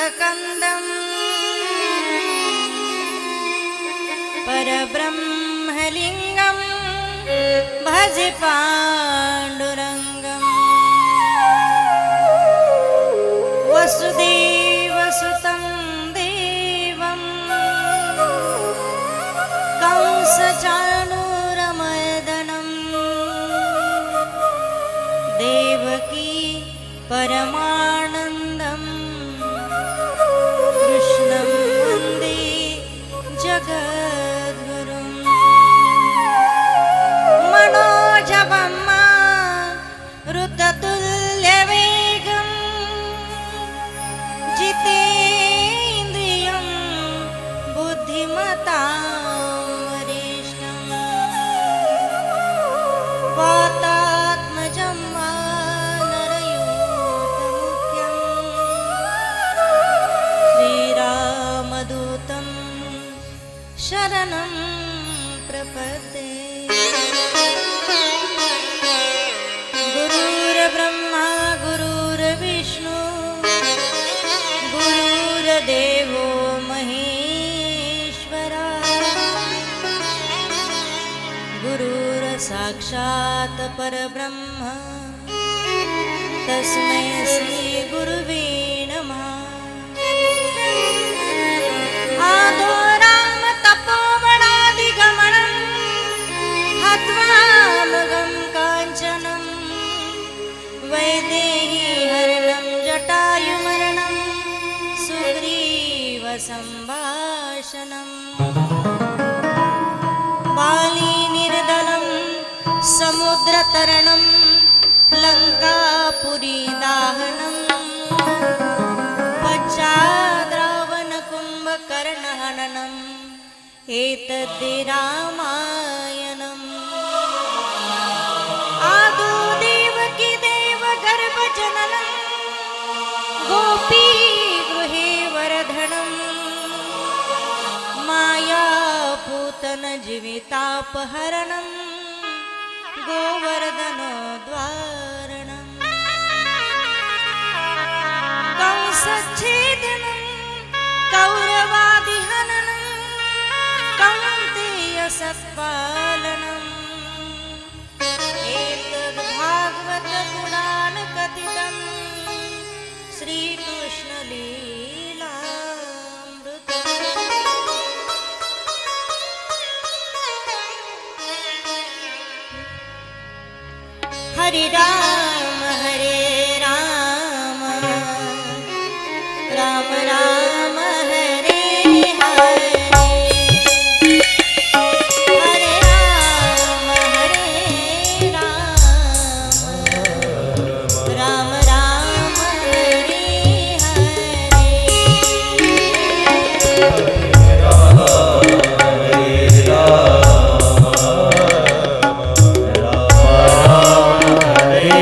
स्कन्दम् परब्रह्मलिङ्गं भजे पाण्डुरङ्गम् वसुदेवसुतं देवं कंसचाणूरमर्दनं देवकी परमानन्दं कृष्णं वन्दे जगद्गुरुं मनोजवं मारुततुल्यवेगं जितेन्द्रियं बुद्धिमतां वरिष्ठं वातात्मजं वानरयूथमुख्यं श्रीरामदूतं शरणं प्रपद्ये। गुरुर्ब्रह्मा गुरुर्विष्णु गुरुर्देवो महेश्वरा गुरुर्साक्षात् परब्रह्म तस्मै श्री गुरुवे नमः। आदो राम तपोवनादिगमनं हत्वामगं काञ्चनं वैदेहीहरणं जटायुमरणं सुग्रीवसम्भाषणम् बालीनिर्दलं समुद्रतरणं लङ्कापुरीदाहनं पश्चाद्रावणकुम्भकर्णहननम् एतद्धि रामायणम्। आदौ देवकी देवगर्भजननं गोपीगृहे वरधनं मायापूतनजीवितापहरणं गोवर्धनोद्वारणं कंसच्छेदनं कौरवादिहननं कौन्तेयसत्पालनम् एतद्भागवतपुराणकथितं श्रीकृष्णलीलामृतम्। हरे राम राम राम हरे हरे हरे राम राम राम हरे हरे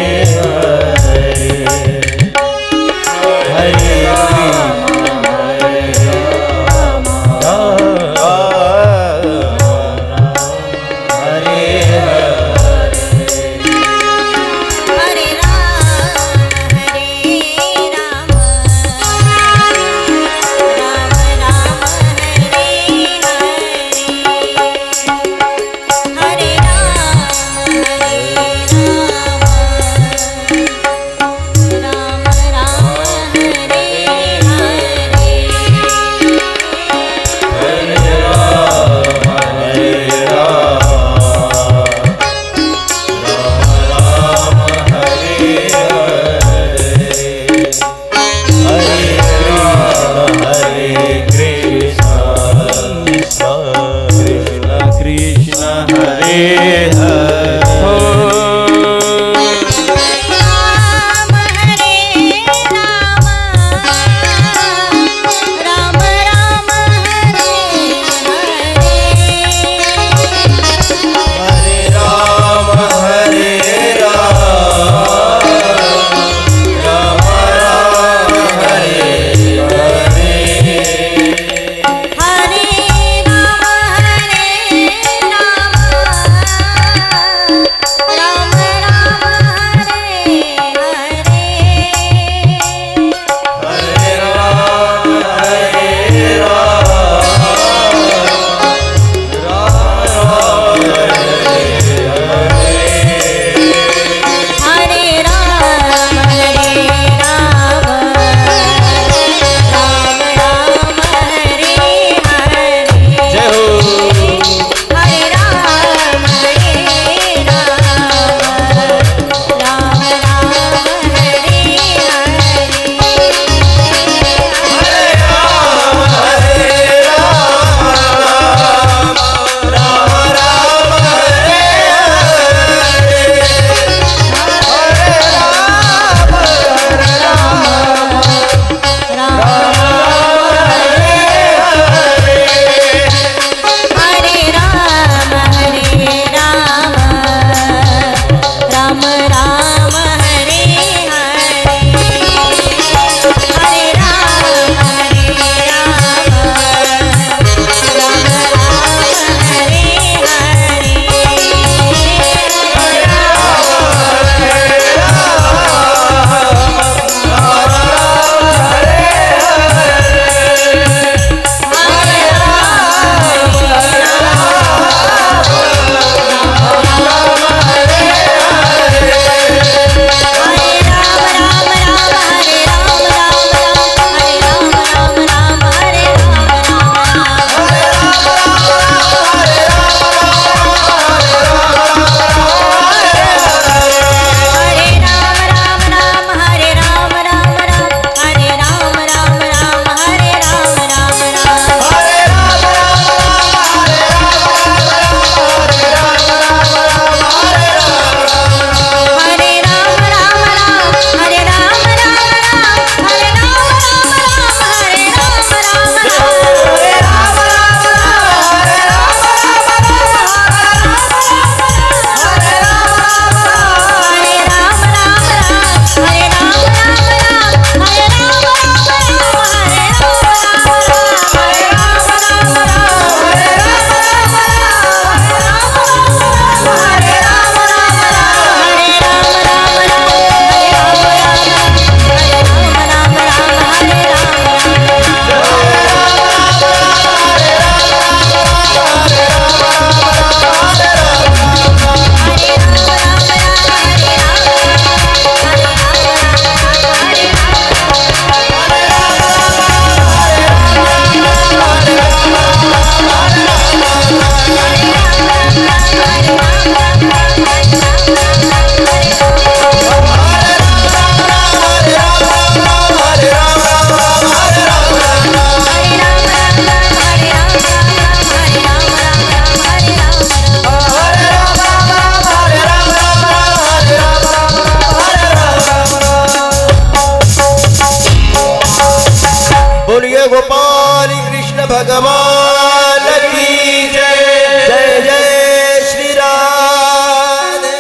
प्रिय गोपाल कृष्ण भगवान की जय। जय जय श्री राधे,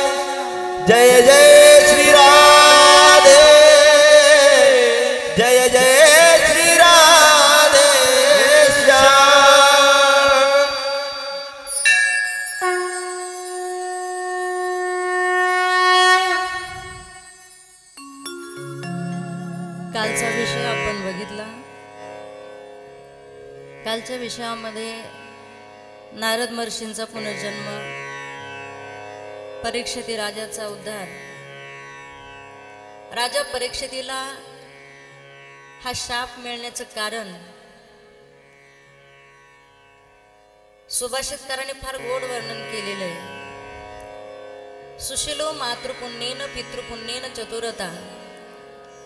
जय जय श्री राधे, जय जय श्री राधे श्याम। कालचा विषय आपण बघितला। कालच्या विषयामध्ये नारद महर्षींचा पुनर्जन्म, परीक्षिती राजाचा उद्धार, राजा परीक्षितीला हा शाप मिळण्याचं कारण सुभाषितकारांनी फार गोड वर्णन केलेलं आहे। सुशीलो मातृपुण्येन पितृपुण्येन चतुरता,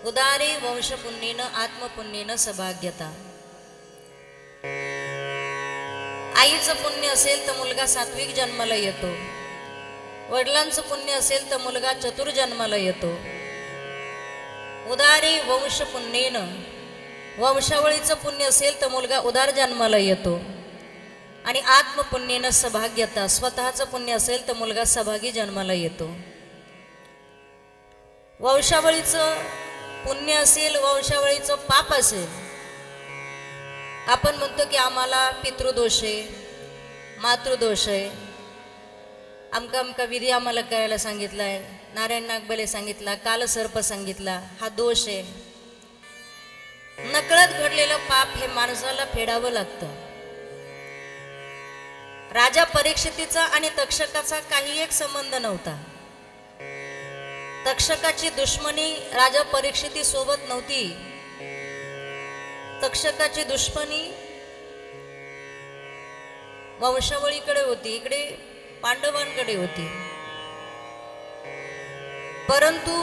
उदारे वंशपुण्येन आत्मपुण्येन सभाग्यता। आईचं पुण्य असेल तर मुलगा सात्विक जन्माला येतो, वडिलांचं पुण्य असेल तर मुलगा चतुर जन्माला येतो। उदारे वंशपुण्येन, वंशावळीचं पुण्य असेल तर मुलगा उदार जन्माला येतो। आणि आत्मपुण्येन सभाग्यता, स्वतःचं पुण्य असेल तर मुलगा सभागी जन्माला येतो। वंशावळीचं पुण्य असेल, वंशावळीचं पाप असेल, आपण म्हणतो की आम्हाला पितृदोष आहे, मातृदोष आहे, अमका अमका विधी आम्हाला करायला सांगितला आहे, नारायण नागबले सांगितला, कालसर्प सांगितला, हा दोष आहे। नकळत घडलेलं पाप हे माणसाला फेडावं लागतं। राजा परीक्षितीचा आणि तक्षकाचा काही एक संबंध नव्हता। तक्षकाची दुश्मनी राजा परीक्षिती सोबत नव्हती, तक्षकाची दुश्मनी वंशावळीकडे होती, इकडे पांडवांकडे होती। परंतु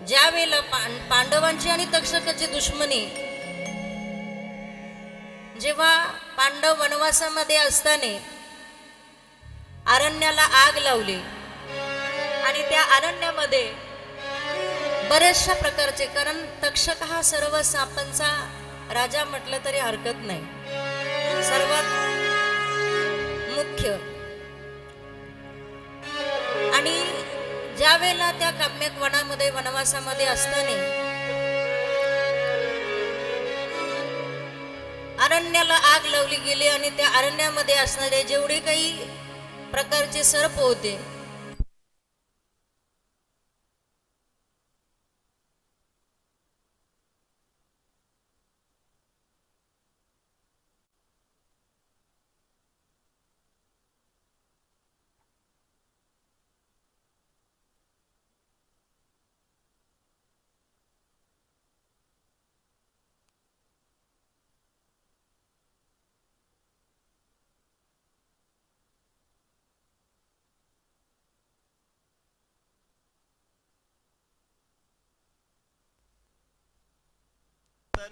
ज्या वेळेला पांडवांची आणि तक्षकाची दुश्मनी, जेव्हा पांडव वनवासामध्ये असताना अरण्याला आग लावली आणि त्या अरण्यामध्ये बरेचशा प्रकारचे, कारण तक्षक हा सर्व सापांचा राजा म्हटलं तरी हरकत नाही, सर्वात मुख्य। आणि ज्या वेळेला त्या काम्यक वनामध्ये वनवासामध्ये असताना अरण्याला आग लावली गेली आणि त्या अरण्यामध्ये असणारे जेवढे काही प्रकारचे सर्प होते,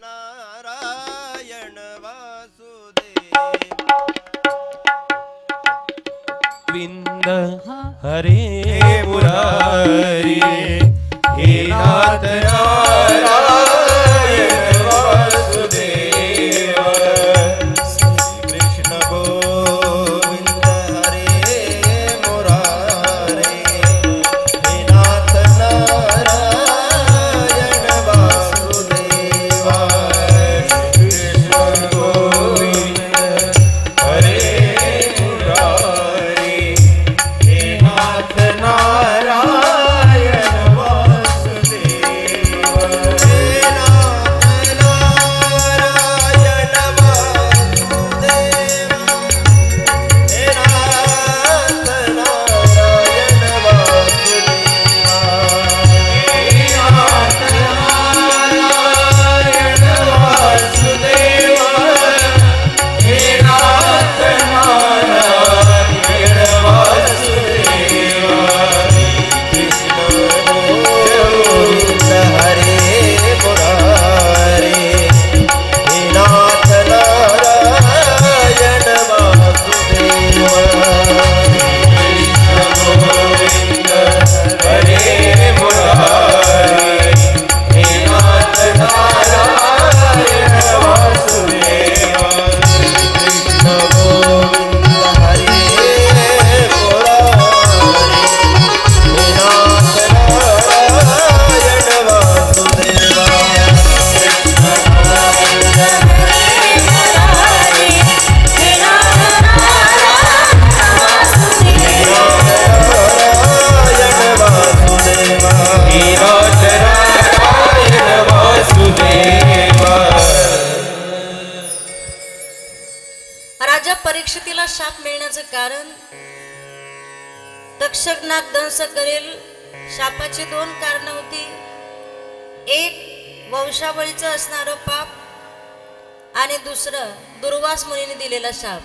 नारायण वासुदेव विंद हरे मुरारी, हे नाथ नारायण वासुदेव। कृष्ण गोविंद हरे मुरारी, हे नाथ नारायण वासुदेव। कृष्ण गोविंद हरे मुरारी, हे नाथ नारायण शाप मिळण्याचं कारण तक्षक नाग दंश करेल शापाची दोन कारण होती. एक वंशावळीचं असणारं पाप आणि दुसरं दुर्वास मुनीने दिलेला शाप.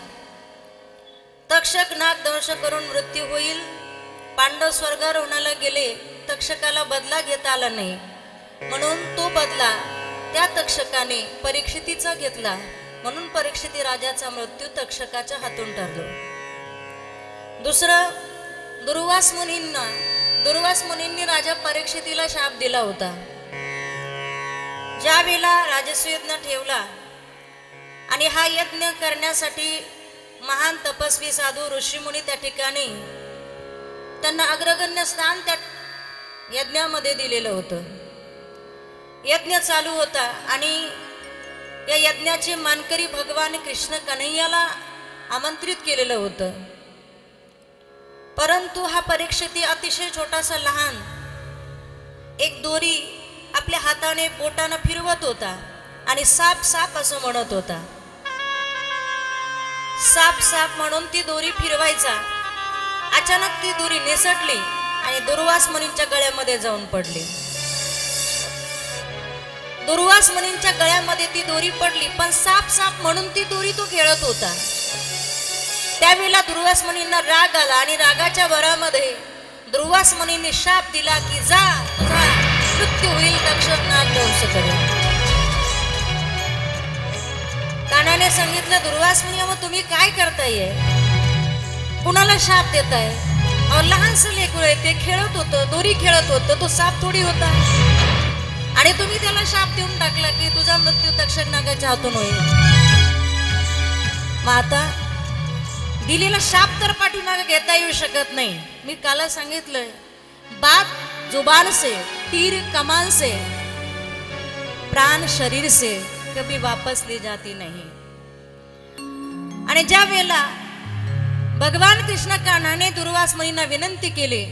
तक्षक नाग दंश करून मृत्यू होईल. पांडव स्वर्गारोहणाला गेले, तक्षकाला बदला घेता आला नाही, म्हणून तो बदला त्या तक्षकाने परीक्षितीचा घेतला. म्हणून परीक्षिती राजाचा मृत्यू तक्षकाच्या हातून ठरलो. दुसरं दुर्वास मुनींनी राजा परीक्षितीला शाप दिला होता. ज्या वेळेला राजसूय यज्ञ ठेवला आणि हा यज्ञ करण्यासाठी महान तपस्वी साधू ऋषीमुनी त्या ठिकाणी त्यांना अग्रगण्य स्थान त्या यज्ञामध्ये दिलेलं होतं. यज्ञ चालू होता आणि या यज्ञाचे मानकरी भगवान कृष्ण कन्हैयाला आमंत्रित केलेलं होतं. परंतु हा परीक्षिती अतिशय छोटासा लहान एक दोरी आपल्या हाताने बोटाने फिरवत होता आणि साप साप असं म्हणत होता. साप साप म्हणून ती दोरी फिरवायचा. अचानक ती दोरी निसटली आणि दुर्वास मुनींच्या गळ्यामध्ये जाऊन पडली. दुर्वास मुनींच्या गळ्यामध्ये ती दोरी पडली, पण साप साप म्हणून ती दोरी तो खेळत होता. त्यावेळेला दुर्वास मुनींना राग आला आणि रागाच्या भरामध्ये दुर्वास मुनींनी शाप दिला की जा जा, मृत्यू होईल, तक्षक नाग दंश करेल. कानाने सांगितलं, दुर्वास मुनी मग तुम्ही काय करताय, कुणाला शाप देताय? अहो लहानसं लेकरू आहे, ते खेळत होतं, दोरी खेळत होतं, तो साप थोडी होता आणि तुम्ही त्याला शाप देऊन टाकला की तुझा मृत्यू तक्षक नागाच्या हातून होईल. मग आता दिलेला शाप तर पाठीमागे घेता येऊ शकत नाही. मी काल सांगितलंय, बात जुबान से, तीर कमान से, प्राण शरीर से कभी वापस ली जाती नहीं. आणि ज्या वेळेला भगवान कृष्ण कान्हाने दुर्वास मुनींना विनंती केली,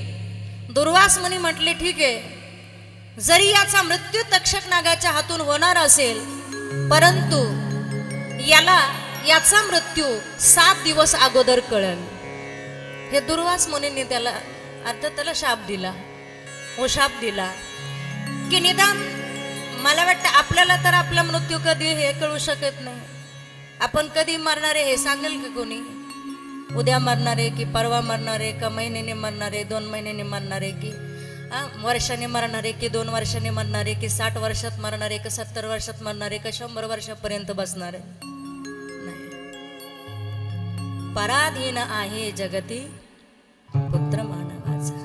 दुर्वास मुनी म्हटले ठीक आहे, जरी याचा मृत्यू तक्षक नागाच्या हातून होणार असेल, परंतु याचा मृत्यू 7 दिवस अगोदर कळेल. हे दुर्वास मुनींनी त्याला शाप दिला. हो शाप दिला की निदान मला वाटतं आपल्याला तर आपला मृत्यू कधी हे कळू शकत नाही. आपण कधी मरणार आहे हे सांगेल की कोणी? उद्या मरणार आहे की परवा मरणार आहे, का महिन्याने मरणार आहे, 2 महिन्याने मरणार आहे, की वर्षाने मरणार आहे, की 2 वर्षाने मरणार आहे, की 60 वर्षात मरणार आहे, की 70 वर्षात मरणार आहे, का 100 वर्षापर्यंत बसणार आहे? नाही. पराधीन आहे जगती पुत्र मानवाचा.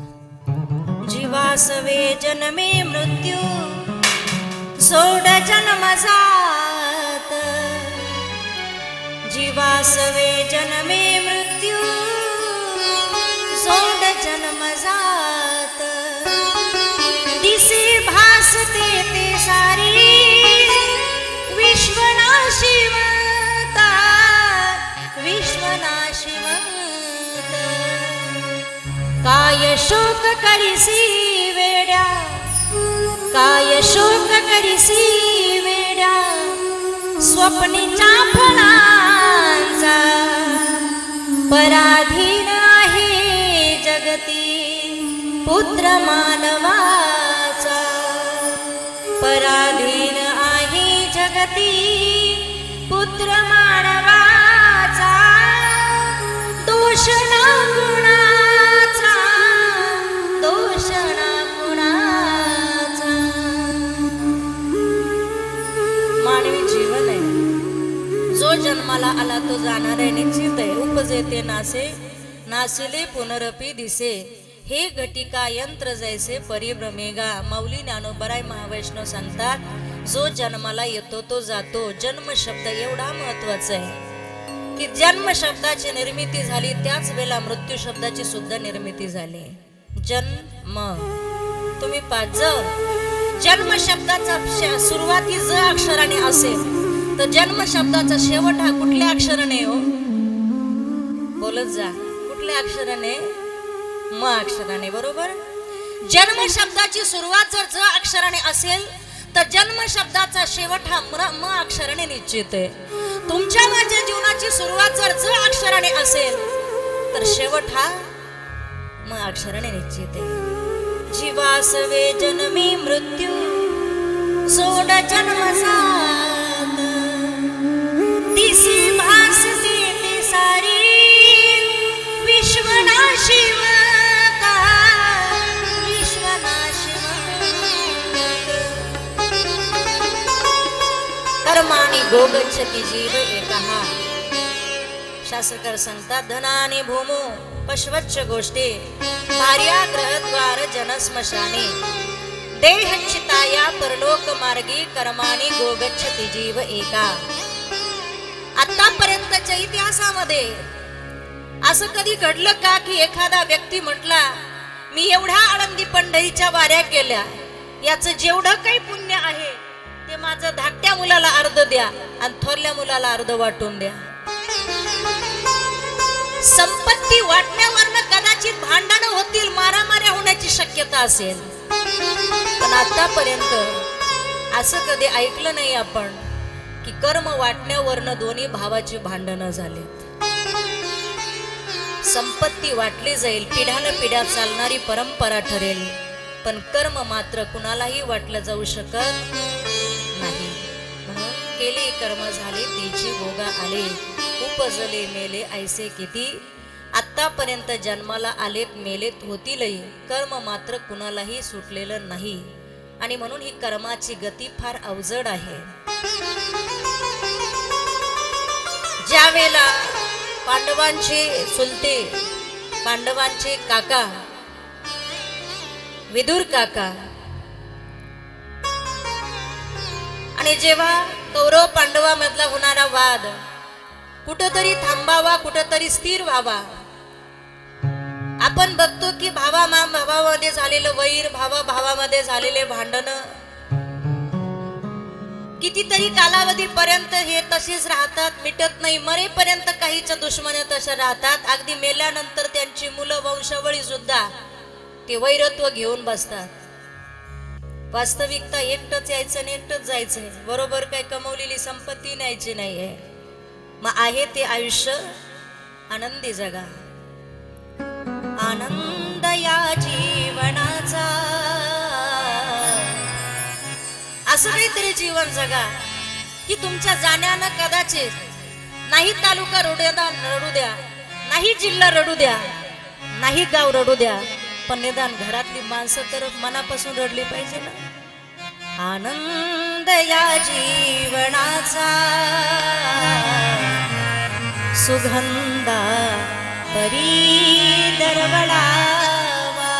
जीवासवे जन्मे मृत्यू सोड जन्म जात. जीवासवे जन्मे मृत्यू सोड जन्म जात. दिसे भासते ते सारी विश्वनाशिवता, विश्वनाशिवत. काय शोक करिसी वेड्या, काय शोक करिसी वेड्या, स्वप्नीच्या फळांचा. पराधीन आहे जगती पुत्र मानवाचा. पराधीन आहे जगती पुत्र मानवाचा. दोष ना कुणाचा, दोष ना कुणाचा. मानवी जीवन आहे, जो जन्माला आला तो जाणार आहे, निश्चित आहे. उपजे ते नासे, नासिले पुनरपी दिसे. हे घटिका यंत्र जैसे परिभ्रमेगा. माऊली ज्ञानोबराय महावैष्णव सांगतात, जो जन्माला येतो तो जातो. जन्म शब्द एवढा महत्वाचा आहे की जन्म शब्दाची निर्मिती झाली त्याच वेळेला मृत्यू शब्दाची सुद्धा निर्मिती झाली. जन्म तुम्ही पाच, जन्म शब्दाचा सुरुवाती ज अक्षराने असेल तर जन्म शब्दाचा शेवट हा कुठल्या अक्षराने हो? बोलत जा, कुठल्या अक्षराने? म अक्षराने. बरोबर. जन्म शब्दाची सुरुवात जर ज अक्षराने असेल तर जन्म शब्दाचा शेवट हा म अक्षराने निश्चित आहे. तुमच्या माझ्या जीवनात जीवनाची सुरुवात जर ज अक्षराने असेल तर शेवट हा म अक्षराने निश्चित आहे. जीवासवे जन्मी मृत्यू सोड जन्मसात दिसी भासती ती सारी विश्वनाशिवता कर्माणि गोगच्छति जीव एकः. शास्त्रकार सांगतात धनाने भूमो पशवच्च गोष्टी भार्या ग्रहद्वार जनस्मशाने देहच्छिताया परलोक मार्गी कर्माणि गोगच्छति जीव एका. आतापर्यंतच्या इतिहासामध्ये असं कधी घडलं का की एखादा व्यक्ती म्हटला मी एवढ्या आळंदी पंढरीच्या वाऱ्या केल्या, याचं जेवढं काही पुण्य आहे ते माझं धाकट्या मुलाला अर्ध द्या आणि थोरल्या मुलाला अर्ध वाटून द्या. संपत्ती वाटण्यावरनं कदाचित भांडणं होतील, मारामाऱ्या होण्याची शक्यता असेल, पण आतापर्यंत असं कधी ऐकलं नाही आपण की कर्म वाटण्यावरनं दोन्ही भावाची भांडणं झालीत. संपत्ती वाटली जाईल, पिढ्यानपिढ्या चालणारी परंपरा ठरेल, पण कर्म मात्र कुणालाही वाटलं जाऊ शकत नाही. म्हणून केली कर्म झाले तिची भोगा आले, उपजले मेले ऐसे किती. आतापर्यंत जन्माला आलेत मेलेत होतीलही, कर्म मात्र कुणालाही सुटलेलं नाही. आणि म्हणून ही कर्माची गती फार अवजड आहे. ज्या वेळेला पांडवांचे चुलते, पांडवांचे काका विदुर काका, आणि जेव्हा कौरव पांडवामधला होणारा वाद कुठंतरी थांबावा, कुठंतरी स्थिर व्हावा. आपण बघतो की भावामध्ये झालेलं वैर, भावामध्ये झालेले भांडण कितीतरी कालावधीपर्यंत हे तसेच राहतात, मिटत नाही. मरेपर्यंत काहीच्या दुश्मन तशा राहतात. अगदी मेल्यानंतर त्यांची मुलं वंशावळी सुद्धा ते वैरत्व घेऊन बसतात. वास्तविकता एकटंच यायचं आणि एकटंच जायचंय, बरोबर. काय कमवलेली संपत्ती न्यायची नाहीये. मग आहे ते आयुष्य आनंदी जगा. आनंद या जीवनाचा असं काहीतरी जीवन जगा की तुमच्या जाण्यानं कदाचित नाही तालुका रडू द्या, नाही जिल्हा रडू द्या, नाही गाव रडू द्या, पण निदान घरातली माणसं तर मनापासून रडली पाहिजे ना. आनंद या जीवनाचा सुगंधा परी दरवळावा.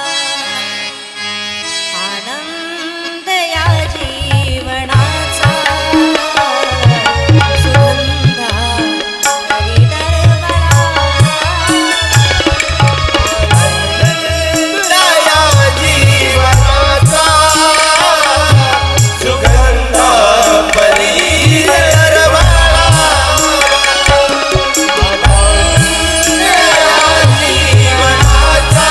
आनंद या जीवनाचा सुगंधा परी दरवळावा. जीवनाचा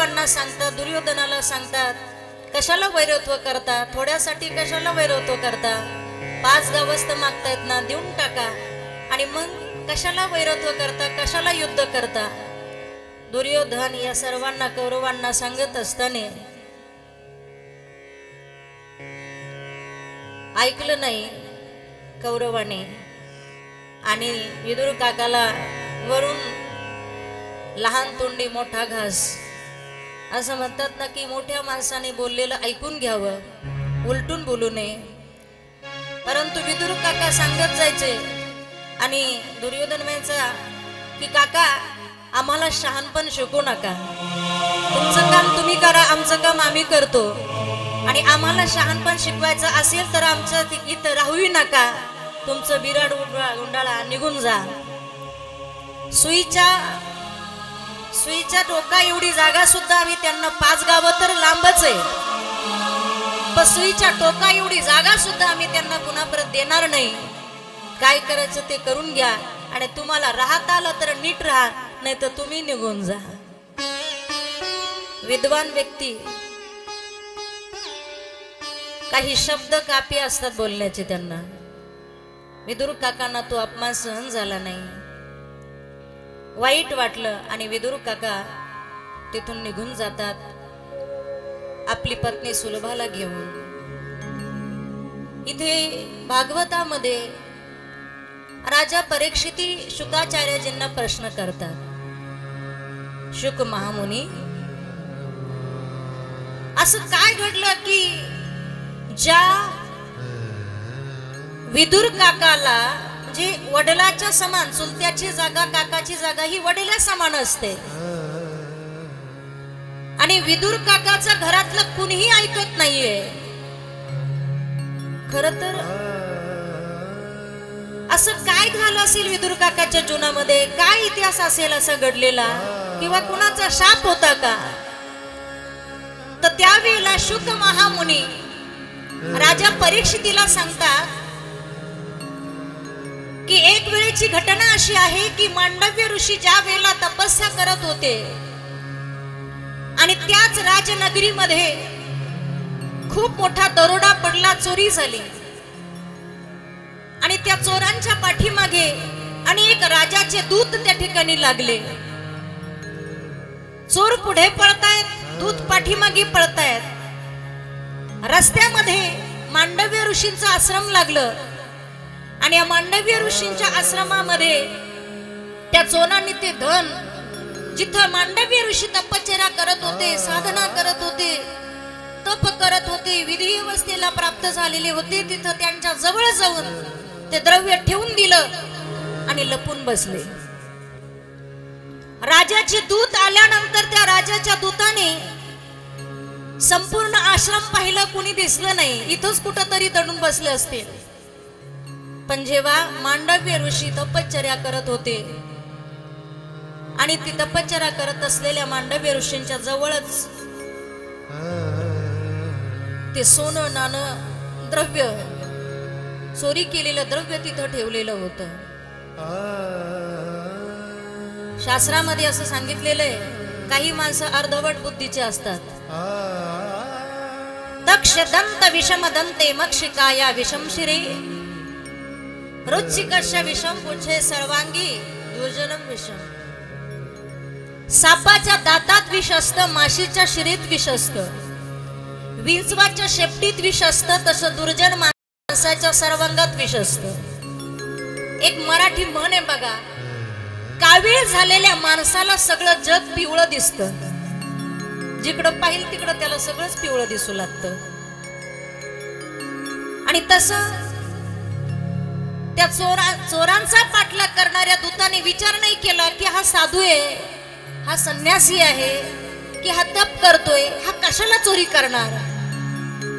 कौरवांना सांगतात, दुर्योधनाला सांगतात, कशाला वैरत्व करता, थोड्यासाठी कशाला वैरत्व करता, 5 गावस्त मागतायत ना, देऊन टाका. आणि मग कशाला वैरत्व करता, कशाला युद्ध करता. दुर्योधन या सर्वांना कौरवांना सांगत असताना ऐकलं नाही कौरवाने. आणि विदुर काकाला वरून लहान तोंडी मोठा घास असं म्हणतात ना, की मोठ्या माणसाने बोललेलं ऐकून घ्यावं, उलटून बोलू नये. परंतु विदुर काका सांगत जायचे आणि दुर्योधन म्हणायचा की काका आम्हाला शहाणपण शिकू नका, तुमचं काम तुम्ही करा, आमचं काम आम्ही करतो. आणि आम्हाला शहाणपण शिकवायचं असेल तर आमचं इथं राहूही नका, तुमचं बिराड गुंडाळा निघून जा. सुईच्या टोका एवढी जागा सुद्धा आम्ही त्यांना 5 गावं तर लांबच आहे, पण सुईच्या टोका एवढी जागा सुद्धा आम्ही त्यांना पुन्हा परत देणार नाही. काय करायचं ते करून घ्या आणि तुम्हाला राहता आलं तर नीट राहा, नाही तर तुम्ही निघून जा. विद्वान व्यक्ती काही शब्द कापी असतात बोलण्याचे. त्यांना विदुर काकांना तो अपमान सहन झाला नाही, वाईट वाटलं आणि विदुर काका तिथून निघून जातात आपली पत्नी सुलभाला घेऊन. इथे भागवतामध्ये राजा परीक्षिती शुकाचार्यजींना प्रश्न करतात, शुक महामुनी असं काय घडलं की ज्या विदुर काकाला म्हणजे वडिलाच्या समान, चुलत्याची जागा काकाची जागा ही वडिला समान असते, आणि विदुर काकाचा घरातलं कुणीही ऐकत नाहीये. खर तर असं काय झालं असेल विदुर काकाच्या जीवनामध्ये, काय इतिहास असेल असा घडलेला, किंवा कुणाचा शाप होता का. तर त्यावेळेला शुक महामुनी राजा परीक्षितीला सांगतात की एक वेळेची घटना अशी आहे की मांडव्य ऋषी ज्या वेळेला तपस्या करत होते आणि त्याच राजनगरीमध्ये खूप मोठा दरोडा पडला, चोरी झाली. आणि त्या चोरांच्या पाठीमागे अनेक राजाचे दूत त्या ठिकाणी लागले. चोर पुढे पळतायत, दूत पाठीमागे पळतायत. रस्त्यामध्ये मांडव्य ऋषींचं आश्रम लागलं आणि या मांडव्य ऋषींच्या आश्रमामध्ये त्या चोरांनी ते धन, जिथं मांडव्य ऋषी तपश्चर्या करत होते, साधना करत होते, तप करत होते, विधी अवस्थेला प्राप्त झालेले होते, तिथं त्यांच्या जवळ जाऊन ते द्रव्य ठेवून दिलं आणि लपून बसले. राजाचे दूत आल्यानंतर त्या राजाच्या दूताने संपूर्ण आश्रम पाहिलं, कुणी दिसलं नाही, इथंच कुठंतरी दडून बसले असते. पण जेव्हा मांडव्य ऋषी तपश्चर्या करत होते आणि ती तपश्चर्या करत असलेल्या मांडव्य ऋषींच्या जवळच ते सोनं नाणं द्रव्य, चोरी केलेलं द्रव्य तिथं ठेवलेलं होतं. शास्त्रामध्ये असं सांगितलेलं आहे, काही माणसं अर्धवट बुद्धीचे असतात. दक्ष दंत विषम दंते मक्षिकाया विषम शिरे रुचिकस्य विषम पुच्छे सर्वांगी दुर्जनम विषम. सापाच्या दातात विष असतं, माशीच्या शिरीत विष असतं, विंचवाच्या शेपटीत विष असतं, तसं दुर्जन माणसाच्या सर्वांगात विष असतं. एक मराठी म्हण आहे बघा, कावीळ झालेल्या माणसाला सगळं जग पिवळं दिसतं, जिकडं पाहिल तिकडं त्याला सगळंच पिवळं दिसू लागतं. आणि तसं त्या चोरांचा पाठलाग करणाऱ्या दूताने विचार नाही केला की हा साधू आहे, हा संन्यासी आहे, की हा तप करतोय, हा कशाला चोरी करणार,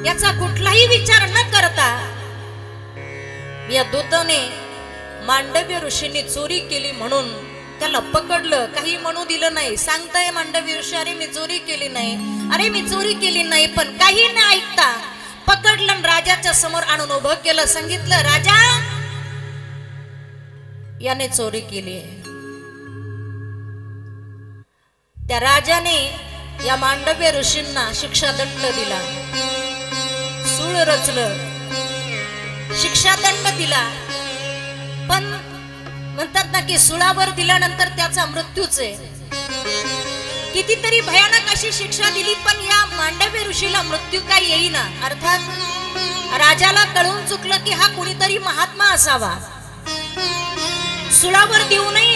याचा कुठलाही विचार न करता या दूताने मांडव्य ऋषींनी चोरी केली म्हणून त्याला पकडलं. काही म्हणू दिलं नाही. सांगताय मांडव्य ऋषी, अरे मी चोरी केली नाही, अरे मी चोरी केली नाही, पण काही न ऐकता पकडलं, राजाच्या समोर आणून उभं केलं. सांगितलं, राजा याने चोरी केली आहे. त्या राजाने या मांडव्य ऋषींना शिक्षादंड दिला, सूळ रचलं, शिक्षादंड दिला. पण म्हणतात ना की सुळावर दिल्यानंतर त्याचा मृत्यूच आहे. कितीतरी भयानक अशी शिक्षा दिली, पण या मांडव्य ऋषीला मृत्यू काय येईना. अर्थात राजाला कळून चुकलं की हा कुणीतरी महात्मा असावा. सुळावर देऊनही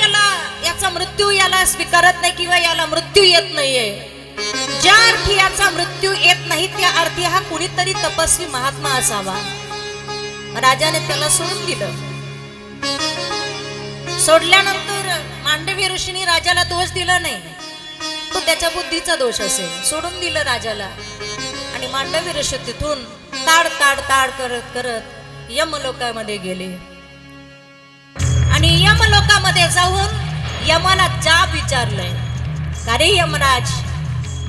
याचा मृत्यू याला स्वीकारत नाही किंवा याला मृत्यू येत नाहीये. ज्या अर्थी याचा मृत्यू येत नाही त्या अर्थी हा कुणीतरी तपस्वी महात्मा असावा. राजाने त्याला सोडून दिलं. सोडल्यानंतर मांडवी ऋषींनी राजाला दोष दिला नाही, तो त्याच्या बुद्धीचा दोष असेल. सोडून दिलं राजाला आणि मांडवी ऋषी तिथून ताड ताड ताड करत करत यमलोकामध्ये गेले. आणि यमलोकामध्ये जाऊन यमाला जाब विचारलंय, का रे यमराज,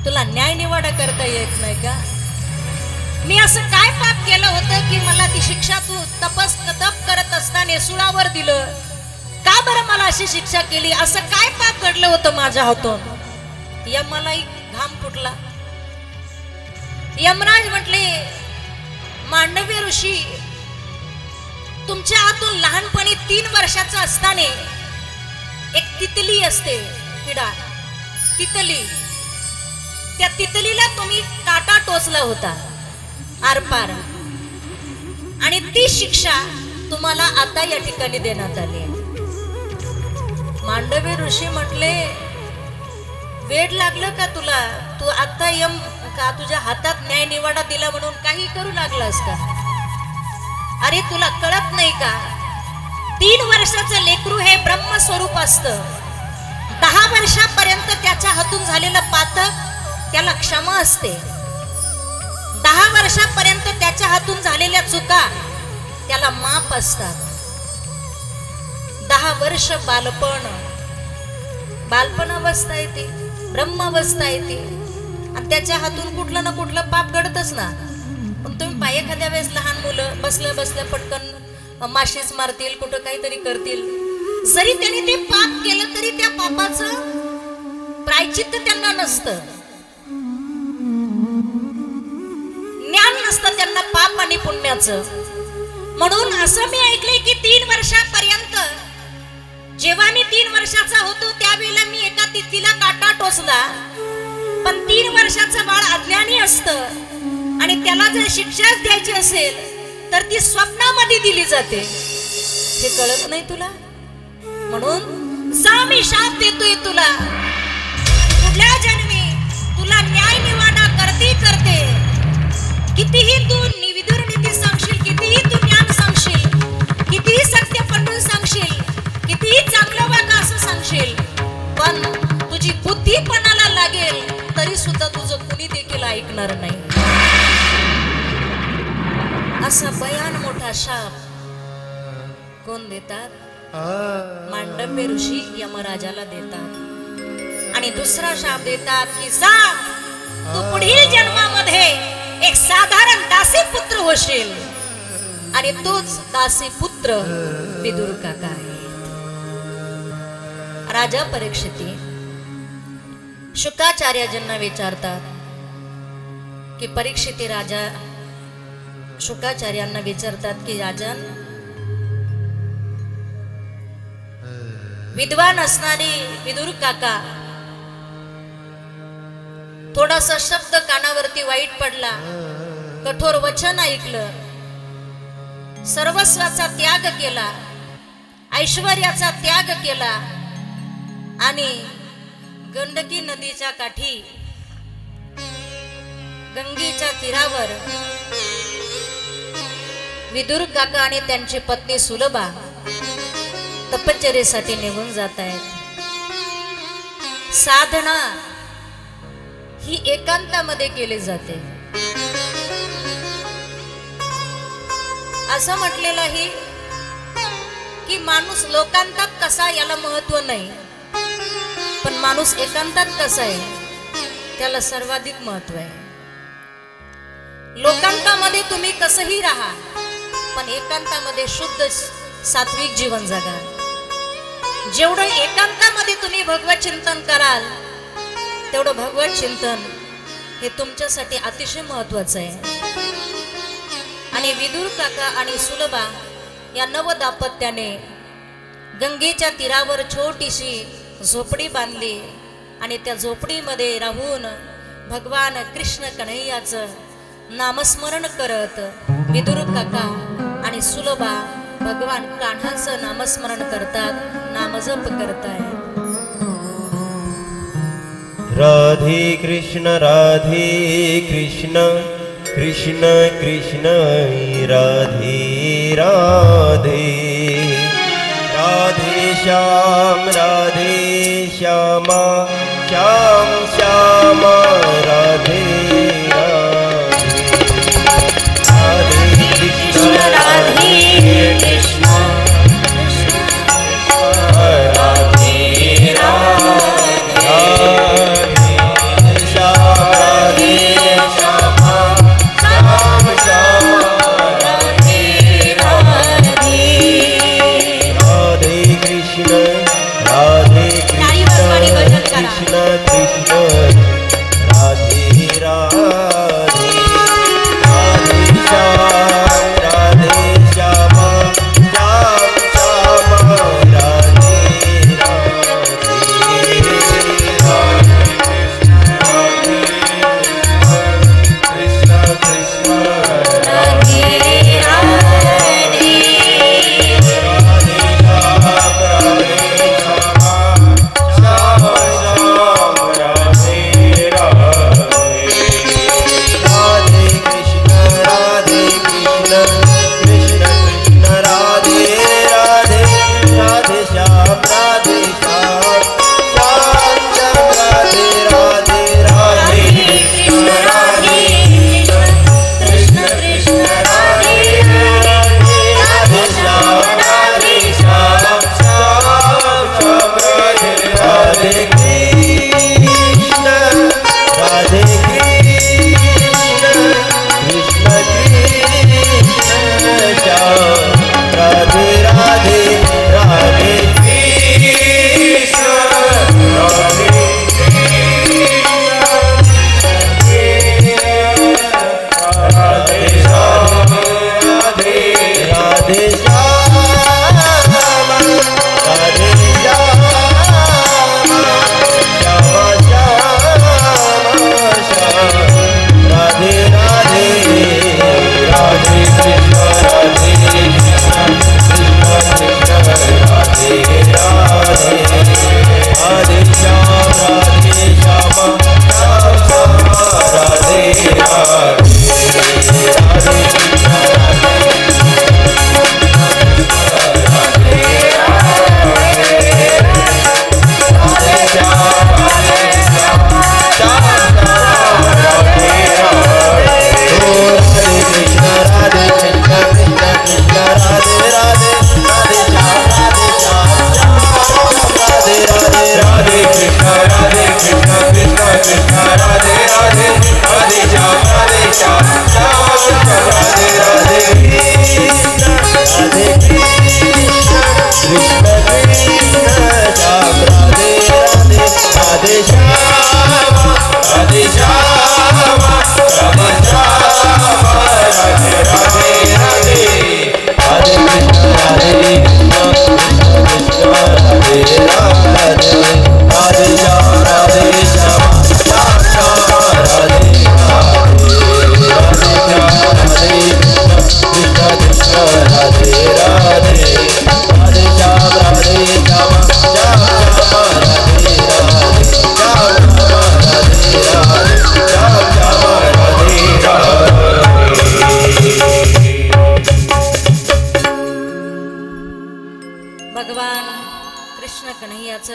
तुला न्याय निवाडा करता येत नाही का? मी असं काय पाप केलं होतं की मला ती शिक्षा तू तप करत असताना सुळावर दिलं? का बरं मला अशी शिक्षा केली? असं काय पाप घडलं होतं माझ्या हातून? यमालाही घाम फुटला. यमराज म्हटले, मांडव्य ऋषी, तुमच्या हातून लहानपणी 3 वर्षाचा असताना एक तितली असते, किडा, तितली, त्या तितलीला तुम्ही काटा टोचला होता आरपार, आणि ती शिक्षा तुम्हाला आता या ठिकाणी देण्यात आली. मांडव्य ऋषी म्हटले, वेड लागलं का तुला? तू आता यम का तुझ्या हातात न्याय निवाडा दिला म्हणून काही करू लागलास का? अरे तुला कळत नाही का? 3 वर्षाचं लेकरू हे ब्रह्मस्वरूप असतं. 10 वर्षापर्यंत त्याच्या हातून झालेलं पातक त्याला क्षमा असते. 10 वर्षापर्यंत त्याच्या हातून झालेल्या चुका त्याला माफ असतात. 10 वर्ष बालपण अवस्था येते, ब्रह्म अवस्था येते, आणि त्याच्या हातून कुठलं ना कुठलं पाप घडतच ना. पण तुम्ही पाय एखाद्या वेळेस लहान मुलं बसल्या बसल्या पटकन माशीच मारतील, कुठं काहीतरी करतील. जरी त्यांनी ते पाप केलं तरी त्या पापाचं प्रायचित्त त्यांना नसतं, ज्ञान नसतं त्यांना पाप आणि पुण्याचं. म्हणून असं मी ऐकलंय की 3 वर्षापर्यंत, जेव्हा मी 3 वर्षाचा होतो त्यावेळेला मी एका तितलीला काटा टोचला. पण 3 वर्षाचं बाळ अज्ञानी असतं आणि त्याला जर शिक्षा द्यायची असेल तर ती स्वप्नामध्ये दिली जाते. हे कळत नाही तुला? म्हणून जा, मी शाप देतोय तुला. पुढल्या जन्मी तुला न्याय निवाडा करते करते, कितीही तू विदुर नीती सांगशील, कितीही तू ज्ञान सांगशील, कितीही सत्य पटवून सांगशील, कितीही चांगलं वागा असं सांगशील, पण तुझी बुद्धी पणाला लागेल तरी सुद्धा तुझं कुणी देखील ऐकणार नाही. असा भयान मोठा शाप कोण देतात? मांडव्य ऋषी यमराजाला देतात. आणि दुसरा शाप देतात की जा, तू पुढील जन्मामध्ये एक साधारण दासी पुत्र होशील, आणि तोच दासी पुत्र विदुर काका आहे. राजा परीक्षिती शुकाचार्याजींना विचारतात की परीक्षिती राजा शुकाचार्यांना विचारतात की राजन, विद्वान असणारी विदुर काका थोडासा शब्द कानावरती वाईट पडला, कठोर वचन ऐकलं, सर्वस्वाचा त्याग केला, ऐश्वर्याचा त्याग केला, आणि गंडकी नदीच्या काठी गंगेच्या तीरावर विदुर काका आणि त्यांची पत्नी सुलभा तपश्चर्येसाठी निघून जात आहेत. साधना ही एकांतामध्ये केली जाते. असं म्हटलेलं आहे की माणूस लोकांतात कसा याला महत्व नाही, पण माणूस एकांतात कसा आहे त्याला सर्वाधिक महत्व आहे. लोकांतामध्ये तुम्ही कसंही राहा, पण एकांतामध्ये शुद्ध सात्विक जीवन जगा. जेवढं एकांतामध्ये तुम्ही भगवत चिंतन कराल तेवढं भगवत चिंतन हे तुमच्यासाठी अतिशय महत्वाचं आहे. आणि विदुर काका आणि सुलभा या नव दाम्पत्याने गंगेच्या तीरावर छोटीशी झोपडी बांधली आणि त्या झोपडीमध्ये राहून भगवान कृष्ण कन्हैयाचं नामस्मरण करत विदुर काका आणि सुलभा भगवान कान्हाचं नामस्मरण करतात, नामजप करतायत. राधे कृष्ण कृष्ण कृष्ण राधे राधे राधे श्याम श्यामा श्याम श्याम राधे राधे कृष्ण कृष्ण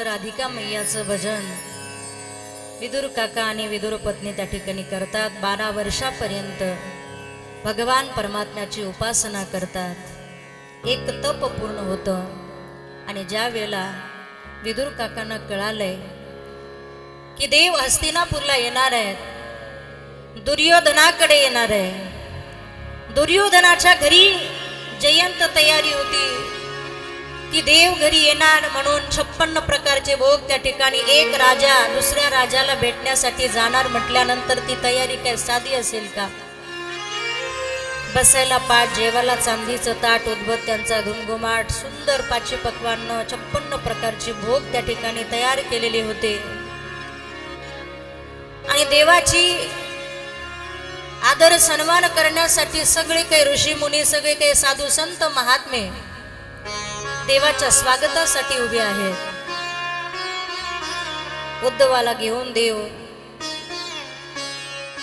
राधिका मैयाचं भजन विदुर काका आणि विदुर पत्नी त्या ठिकाणी करतात. 12 वर्षापर्यंत भगवान परमात्म्याची उपासना करतात. एक तप पूर्ण होतं आणि ज्या वेळेला विदुर काकांना कळालंय की देव हस्तिनापूरला येणार आहेत, दुर्योधनाकडे येणार आहे. दुर्योधनाच्या घरी जयंत तयारी होती की देव घरी येणार म्हणून 56 प्रकारचे भोग त्या ठिकाणी एक राजा दुसऱ्या राजाला भेटण्यासाठी जाणार म्हटल्यानंतर ती तयारी काय साधी असेल का? बसायला पाठ, जेवायला चांदीचं ताट, उदबत्त्यांचा घुमघुमाट, सुंदर पाची पक्वान्न, 56 प्रकारचे भोग त्या ठिकाणी तयार केलेले होते. आणि देवाची आदर सन्मान करण्यासाठी सगळे काही ऋषी मुनी, सगळे काही साधू संत महात्मे देवाच्या स्वागतासाठी उभे आहेत. उद्धवाला घेऊन देव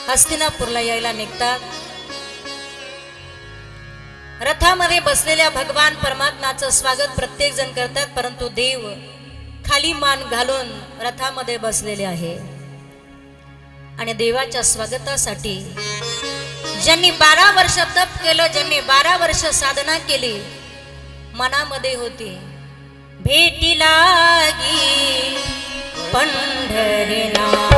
हस्तिनापूरला यायला निघतात. रथामध्ये बसलेल्या भगवान परमात्म्याचं स्वागत प्रत्येक जण करतात, परंतु देव खाली मान घालून रथामध्ये बसलेले आहे. आणि देवाच्या स्वागतासाठी ज्यांनी 12 वर्ष तप केलं, ज्यांनी 12 वर्ष साधना केली, मनामध्ये होती भेटी लागी पंढरीनाथा,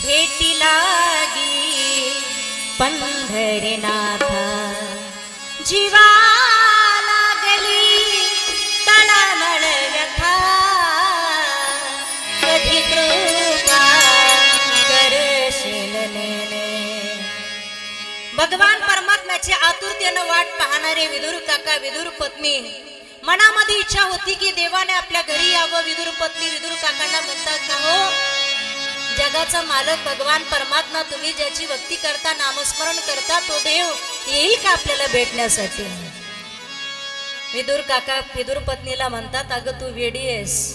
भेटी लागी भगवान परमात्म्याची आतुरतेने वाट पाहणारे विदुर काका, विदुर पत्नी मनामध्ये इच्छा होती की देवाने आपल्या घरी यावं. विदुर पत्नी विदुर काकांना म्हणतात का हो जगाचा मालक भगवान परमात्मा, तुम्ही ज्याची भक्ती करता, नामस्मरण करता, तो देव येईल का आपल्याला भेटण्यासाठी? विदुर काका विदुर पत्नीला म्हणतात, अगं तू वेडी आहेस,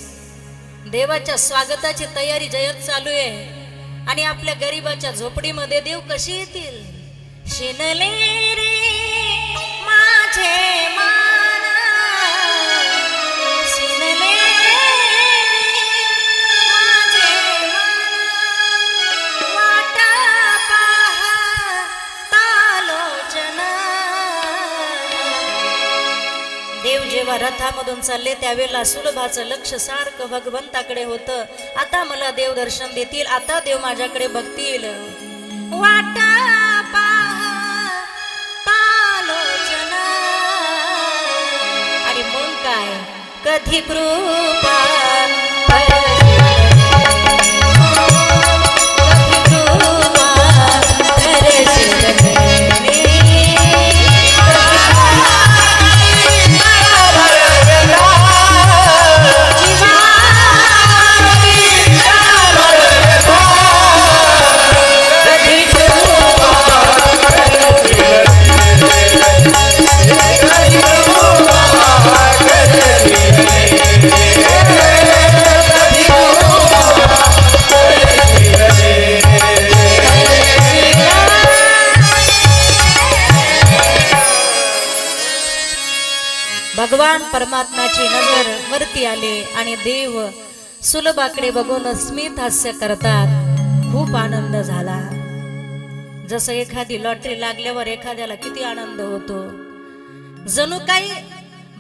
देवाच्या स्वागताची तयारी जयत चालू आहे आणि आपल्या गरीबाच्या झोपडीमध्ये देव कशी येतील? शिनले रे माझे मान, शिनले माझे मान, वाट पाहता लोचना. देव जेव्हा रथामधून चालले त्यावेळेला सुलभाचं लक्ष सारखं भगवंताकडे होतं. आता मला देव दर्शन देतील, आता देव माझ्याकडे बघतील. वाट कधी कृपा भगवान परमात्म्याची नजर वरती आले आणि देव सुलभाकडे बघून स्मित हास्य करतात. खूप आनंद झाला. जसं एखादी लॉटरी लागल्यावर एखाद्याला किती आनंद होतो. जणू काही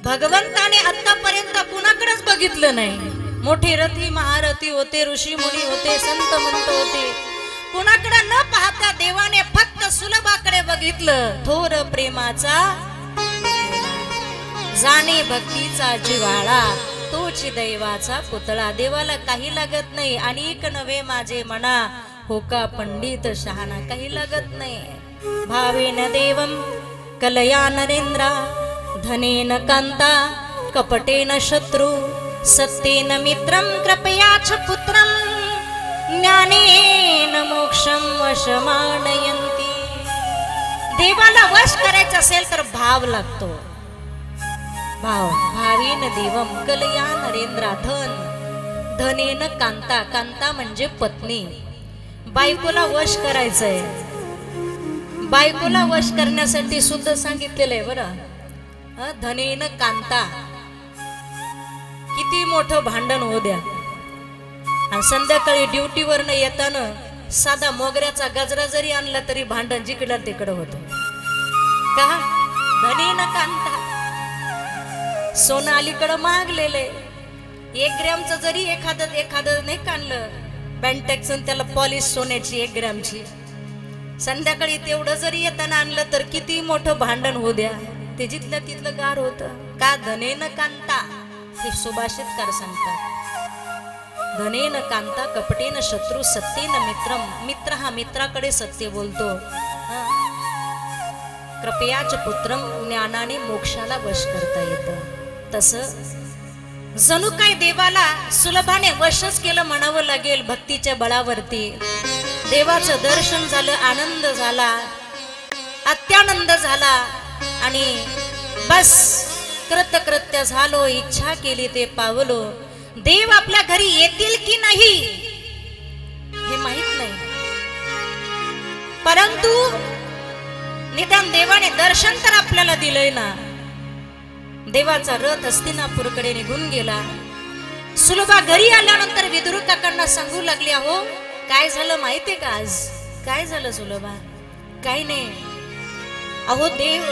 भगवंताने आतापर्यंत कुणाकडेच बघितलं नाही. मोठे रथी महारथी होते, ऋषी मुनी होते, संत मंत होते, कुणाकडे न पाहता देवाने फक्त सुलभाकडे बघितलं. थोर प्रेमाचा जाणे भक्तीचा जिव्हाळा, तोच दैवाचा पुतळा. देवाला काही लागत नाही, अनेक नवे माझे मना, हो का पंडित शहाणा, काही लागत नाही. भावेन देवम कलया नरेंद्रा, धनेन कांता कपटेन शत्रु, सत्येन मित्रम कृपया च पुत्रम, ज्ञानेन मोक्षम वशमानयन्ति. देवाला वश करायचं असेल तर भाव लागतो. भाव. भावेन देवम कलया नरेंद्रा, धन, धनेन कांता, कांता म्हणजे पत्नी. बायकोला वश करायचंय. बायकोला वश करण्यासाठी सुद्धा सांगितलेलं आहे बरं. धनेन कांता. किती मोठं भांडण होऊ द्या, आणि संध्याकाळी ड्युटीवर न येताना साधा मोगऱ्याचा गजरा जरी आणला तरी भांडण जिकडं तिकडं होतं. का? धनेन कांता. सोनं अलीकडं मागलेले, 1 ग्रॅमचं जरी एखादं नाही काढलं बँटेक्सन, त्याला पॉलिश सोन्याची 1 ग्रॅमची, संध्याकाळी तेवढं जरी येताना आणलं तर किती मोठं भांडण होऊ द्या, ते जिथल्या तिथलं गार होतं. का? धनेन कांता. हे सुभाषितकार सांगतात. धनेन कांता कपटेन शत्रू, सत्येन मित्रम. मित्र हा मित्राकडे सत्य बोलतो. कृपयाच पुत्रम, ज्ञानाने मोक्षाला वश करता येतं. तसं जणू काय देवाला सुलभाने वशच केलं म्हणावं लागेल. भक्तीच्या बळावरती देवाचं दर्शन झालं, आनंद झाला, अत्यानंद झाला, आणि बस कृतकृत्य झालो, इच्छा केली ते पावलो. देव आपल्या घरी येतील की नाही हे माहित नाही, परंतु निदान देवाने दर्शन तर आपल्याला दिलंय ना. देवाचा रथ हस्तिनापूरकडे निघून गेला. सुलभा घरी आल्यानंतर विदुर काकांना सांगू लागली, अहो काय झालं माहितीये का? आज काय झालं सुलभा? काय नाही. अहो देव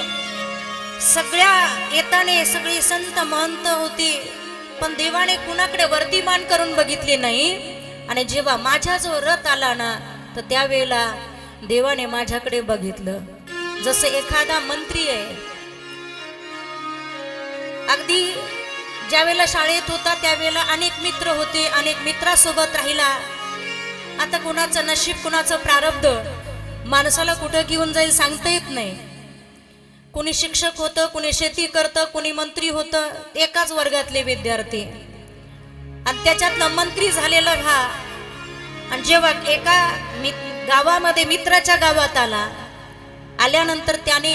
सगळ्या येताने सगळी संत महंत होती, पण देवाने कुणाकडे वरती मान करून बघितली नाही. आणि जेव्हा माझा जो रथ आला ना, तर त्यावेळेला देवाने माझ्याकडे बघितलं. जसं एखादा मंत्री आहे, अगदी ज्यावेळेला शाळेत होता त्यावेळेला अनेक मित्र होते, अनेक मित्रासोबत राहिला. आता कुणाचं नशीब, कुणाचं प्रारब्ध माणसाला कुठं घेऊन जाईल सांगता येत नाही. कुणी शिक्षक होतं, कुणी शेती करतं, कुणी मंत्री होतं, एकाच वर्गातले विद्यार्थी, आणि त्याच्यातला मंत्री झालेला हा. आणि जेव्हा एका गावामध्ये मित्राच्या गावात आल्यानंतर त्याने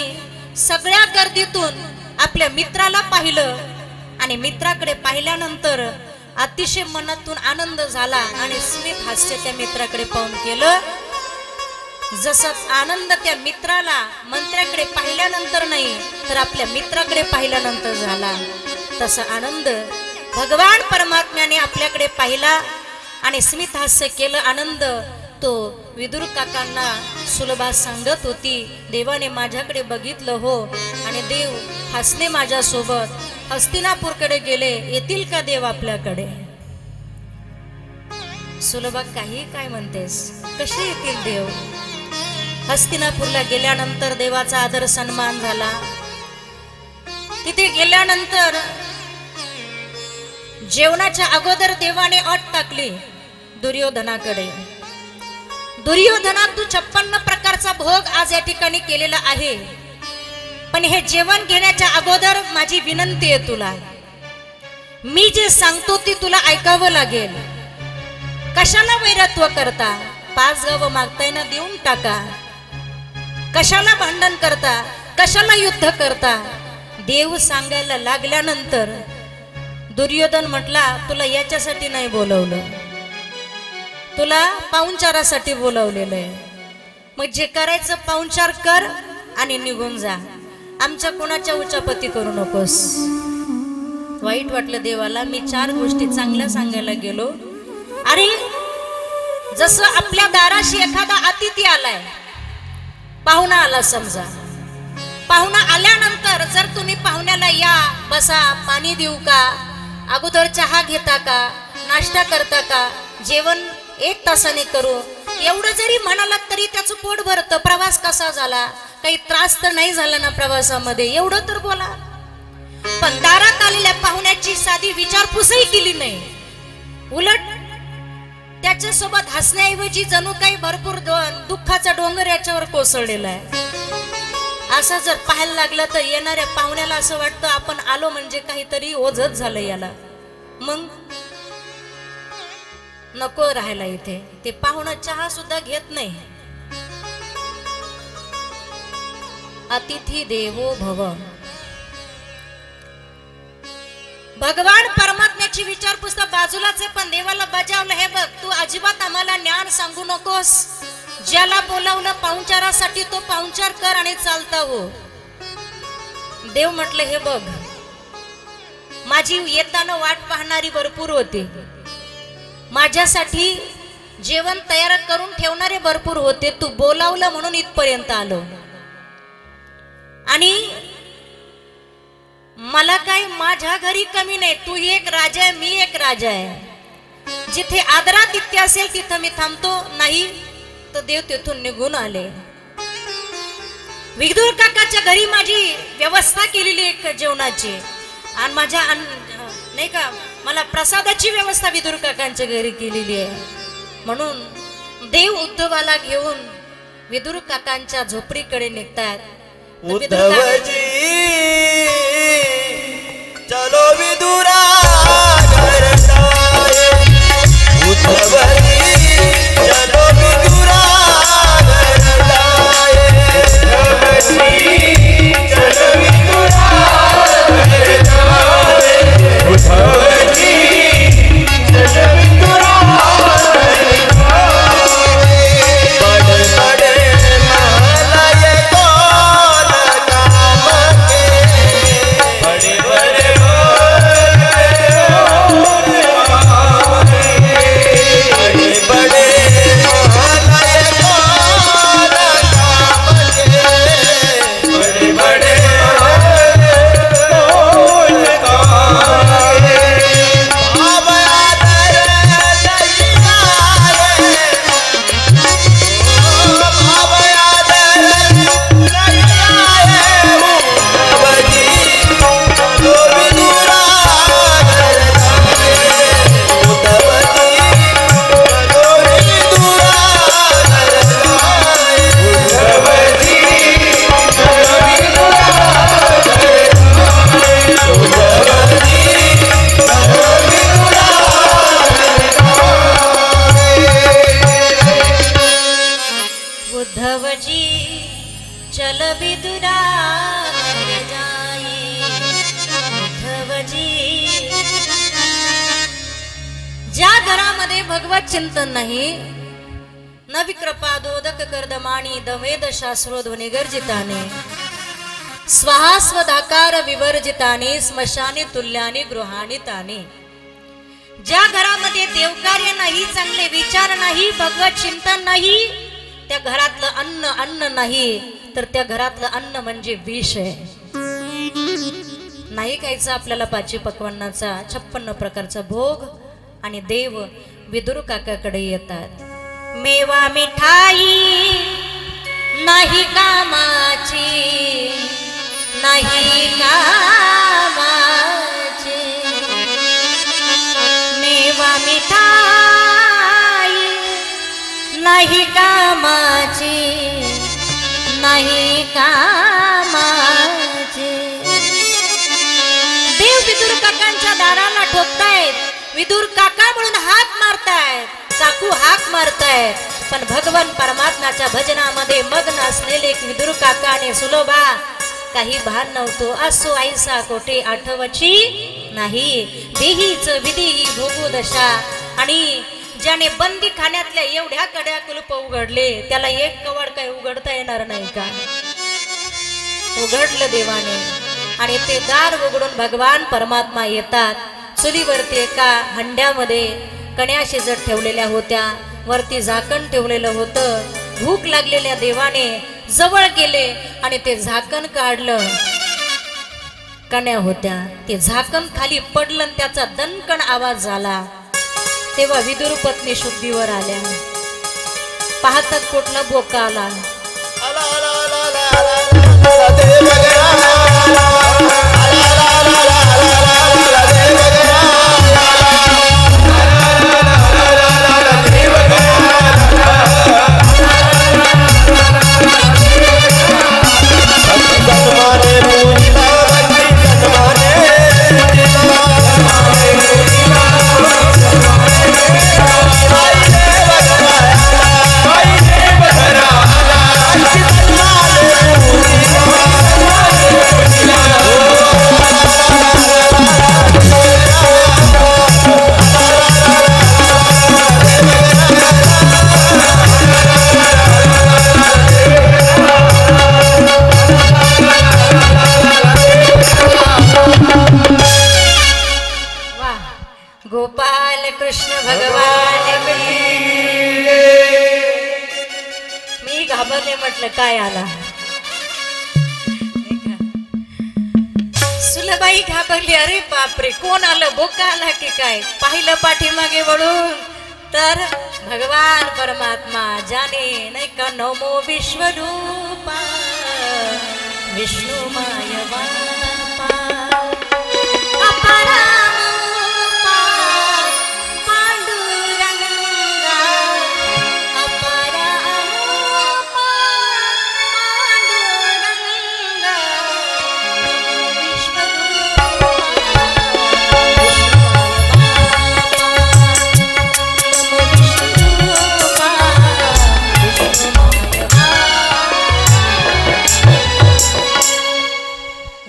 सगळ्या गर्दीतून आपल्या मित्राला पाहिलं, आणि मित्राकडे पाहिल्यानंतर अतिशय मनातून आनंद झाला, आणि स्मित हास्य त्या मित्राकडे पाहून केलं. जसं आनंद त्या मित्राला मंत्र्याकडे पाहिल्यानंतर नाही, तर आपल्या मित्राकडे पाहिल्यानंतर झाला, तसा आनंद भगवान परमात्म्याने आपल्याकडे पाहिला आणि स्मित हास्य केलं. आनंद तो विदुर काकांना सुलभा सांगत होती, देवाने माझ्याकडे बघितलं हो, आणि देव हसले माझ्यासोबत. हस्तिनापूरकडे गेले, येतील का देव आपल्याकडे? सुलभा काही काय म्हणतेस, कसे येतील देव? हस्तिनापूरला गेल्यानंतर देवाचा आदर सन्मान झाला. तिथे गेल्यानंतर जेवणाच्या अगोदर देवाने अट टाकली दुर्योधनाकडे, दुर्योधना तू 56 प्रकारचा भोग आज या ठिकाणी केलेला आहे, पण हे जेवण घेण्याच्या अगोदर माझी विनंती आहे तुला, मी जे सांगतो ते तुला ऐकावं लागेल. कशाला वैरत्व करता? 5 गावं मागताय ना, देऊन टाका. कशाला भांडण करता? कशाला युद्ध करता? देव सांगायला लागल्यानंतर दुर्योधन म्हटला, तुला याच्यासाठी नाही बोलवलं, तुला पाहुणचारासाठी बोलवलेलं आहे. मग जे करायचं पाहुणचार कर आणि निघून जा, आमच्या कोणाच्या उचापती करू नकोस. वाईट वाटलं देवाला. मी 4 गोष्टी चांगल्या सांगायला गेलो. अरे जसं आपल्या दाराशी एखादा अतिथी आलाय, पाहुणा आला समजा, पाहुणा आल्यानंतर जर तुम्ही पाहुण्याला या बसा, पाणी देऊ का, अगोदर चहा घेता का, नाश्ता करता का, जेवण 1 तासाने करू, एवढं जरी म्हणालात तरी त्याचं पोट भरतं. प्रवास कसा झाला, काही त्रास तर नाही झाला ना प्रवासामध्ये, एवढं तर बोला. पण दारात आलेल्या पाहुण्याची साधी विचारपूसही केली नाही. उलट त्याच्यासोबत हसण्याऐवजी जणू काही भरपूर दुःखाचा डोंगर याच्यावर कोसळलेला आहे. असं जर पाहायला लागलं तर येणाऱ्या पाहुण्याला असं वाटतं आपण आलो म्हणजे काहीतरी ओझच झालं याला, मग नको राहायला इथे. ते पाहुणा चहा सुद्धा घेत नाही. अतिथी देवो भव. भगवान परमात्म्याची विचारपूस बाजूलाच आहे, पण देवाला बजावलं. हे बघ, तू अजिबात आम्हाला ज्ञान सांगू नकोस. ज्याला बोलावलं पाहुणचारासाठी तो पाहुणचार कर आणि चालता हो. देव म्हटले, हे बघ, माझी येताना वाट पाहणारी भरपूर होती, माझ्यासाठी जेवण तयार करून ठेवणारे भरपूर होते. तू बोलावलं म्हणून इथपर्यंत आलो. आणि मला काय माझ्या घरी कमी नाही. तू एक राजा आहे, मी एक राजा आहे. जिथे आदरातिथ्य असेल तिथं मी थांबतो, नाही तर देव तिथून निघून आले. विदुर काकाच्या घरी माझी व्यवस्था केलेली एक जेवणाची, आणि माझ्या नाही का मला प्रसादाची व्यवस्था विदुर काकांच्या घरी केलेली आहे. म्हणून देव उद्धवाला घेऊन विदुर काकांच्या झोपडीकडे निघतात. उद्धवजी चलो विदुरा घर जाए. उद्धवजी चलो विदुरा घर जाए. उद्धवजी चलो विदुरा घर जाए. उद्धवजी चलो विदुरा घर जाए. बड़े बड़े महलाए कौन काम के. बड़े बड़े चल विदुरा घर जाए. उद्धवजी ज्या घरामध्ये भगवत चिंतन नाही, नवी कृपा दोदक कर्दमाणी दवेद शास्त्रोध्वनी गर्जिताने स्वाहास्वधाकार विवर्जिताने स्मशाने तुल्याने गृहाणी ताने. ज्या घरामध्ये देवकार्य नाही, चांगले विचार नाही, भगवत चिंतन नाही, त्या घरातलं अन्न अन्न नाही, तर त्या घरातलं अन्न म्हणजे विष आहे. नाही खायचं आपल्याला 5 पक्वान्नाचा 56 प्रकारचा भोग. आणि देव विदुर काकाकडे येतात. मेवा मिठाई नाही कामाची, नाही कामाची. मेवा मिठाई नाही कामाची, नाही कामाची. देव विदुर काकांच्या दाराला ठोकतायत. विदुर काका म्हणून हाक मारतायत, काकू हाक मारतायत. पण भगवान परमात्म्याच्या भजनामध्ये मग्न असलेले विदुर काका आणि सुलोभा काही भान नव्हतो. असो ऐसा कोठे आठवची नाही, देहीच विधी भोगू दशा. आणि ज्याने बंदी खाण्यातल्या एवढ्या कड्या कुलूप उघडले, त्याला एक कवड काय उघडता येणार नाही का? उघडलं देवाने. आणि ते दार उघडून भगवान परमात्मा येतात. चुलीवरती एका हंड्यामध्ये कण्या शिजत ठेवलेल्या होत्या, वरती झाकण ठेवलेलं होतं. भूक लागलेल्या देवाने जवळ गेले आणि ते झाकण काढलं. कण्या होत्या, ते झाकण खाली पडलं, त्याचा दणकण आवाज झाला. तेव्हा विदुर पत्नी शुद्धीवर आल्या. पाहतात कुठला बोका आला. आला घाबरले, म्हटलं काय आला. सुलबाई घाबरली, अरे बापरे कोण आलं, बोका आला की काय. पाहिलं पाठीमागे वळून तर भगवान परमात्मा जाने नाही का नमो विश्वरूपा विष्णू माय बापा अपरामोपा पांडुरंगा अपरामोपा पांडुरंगा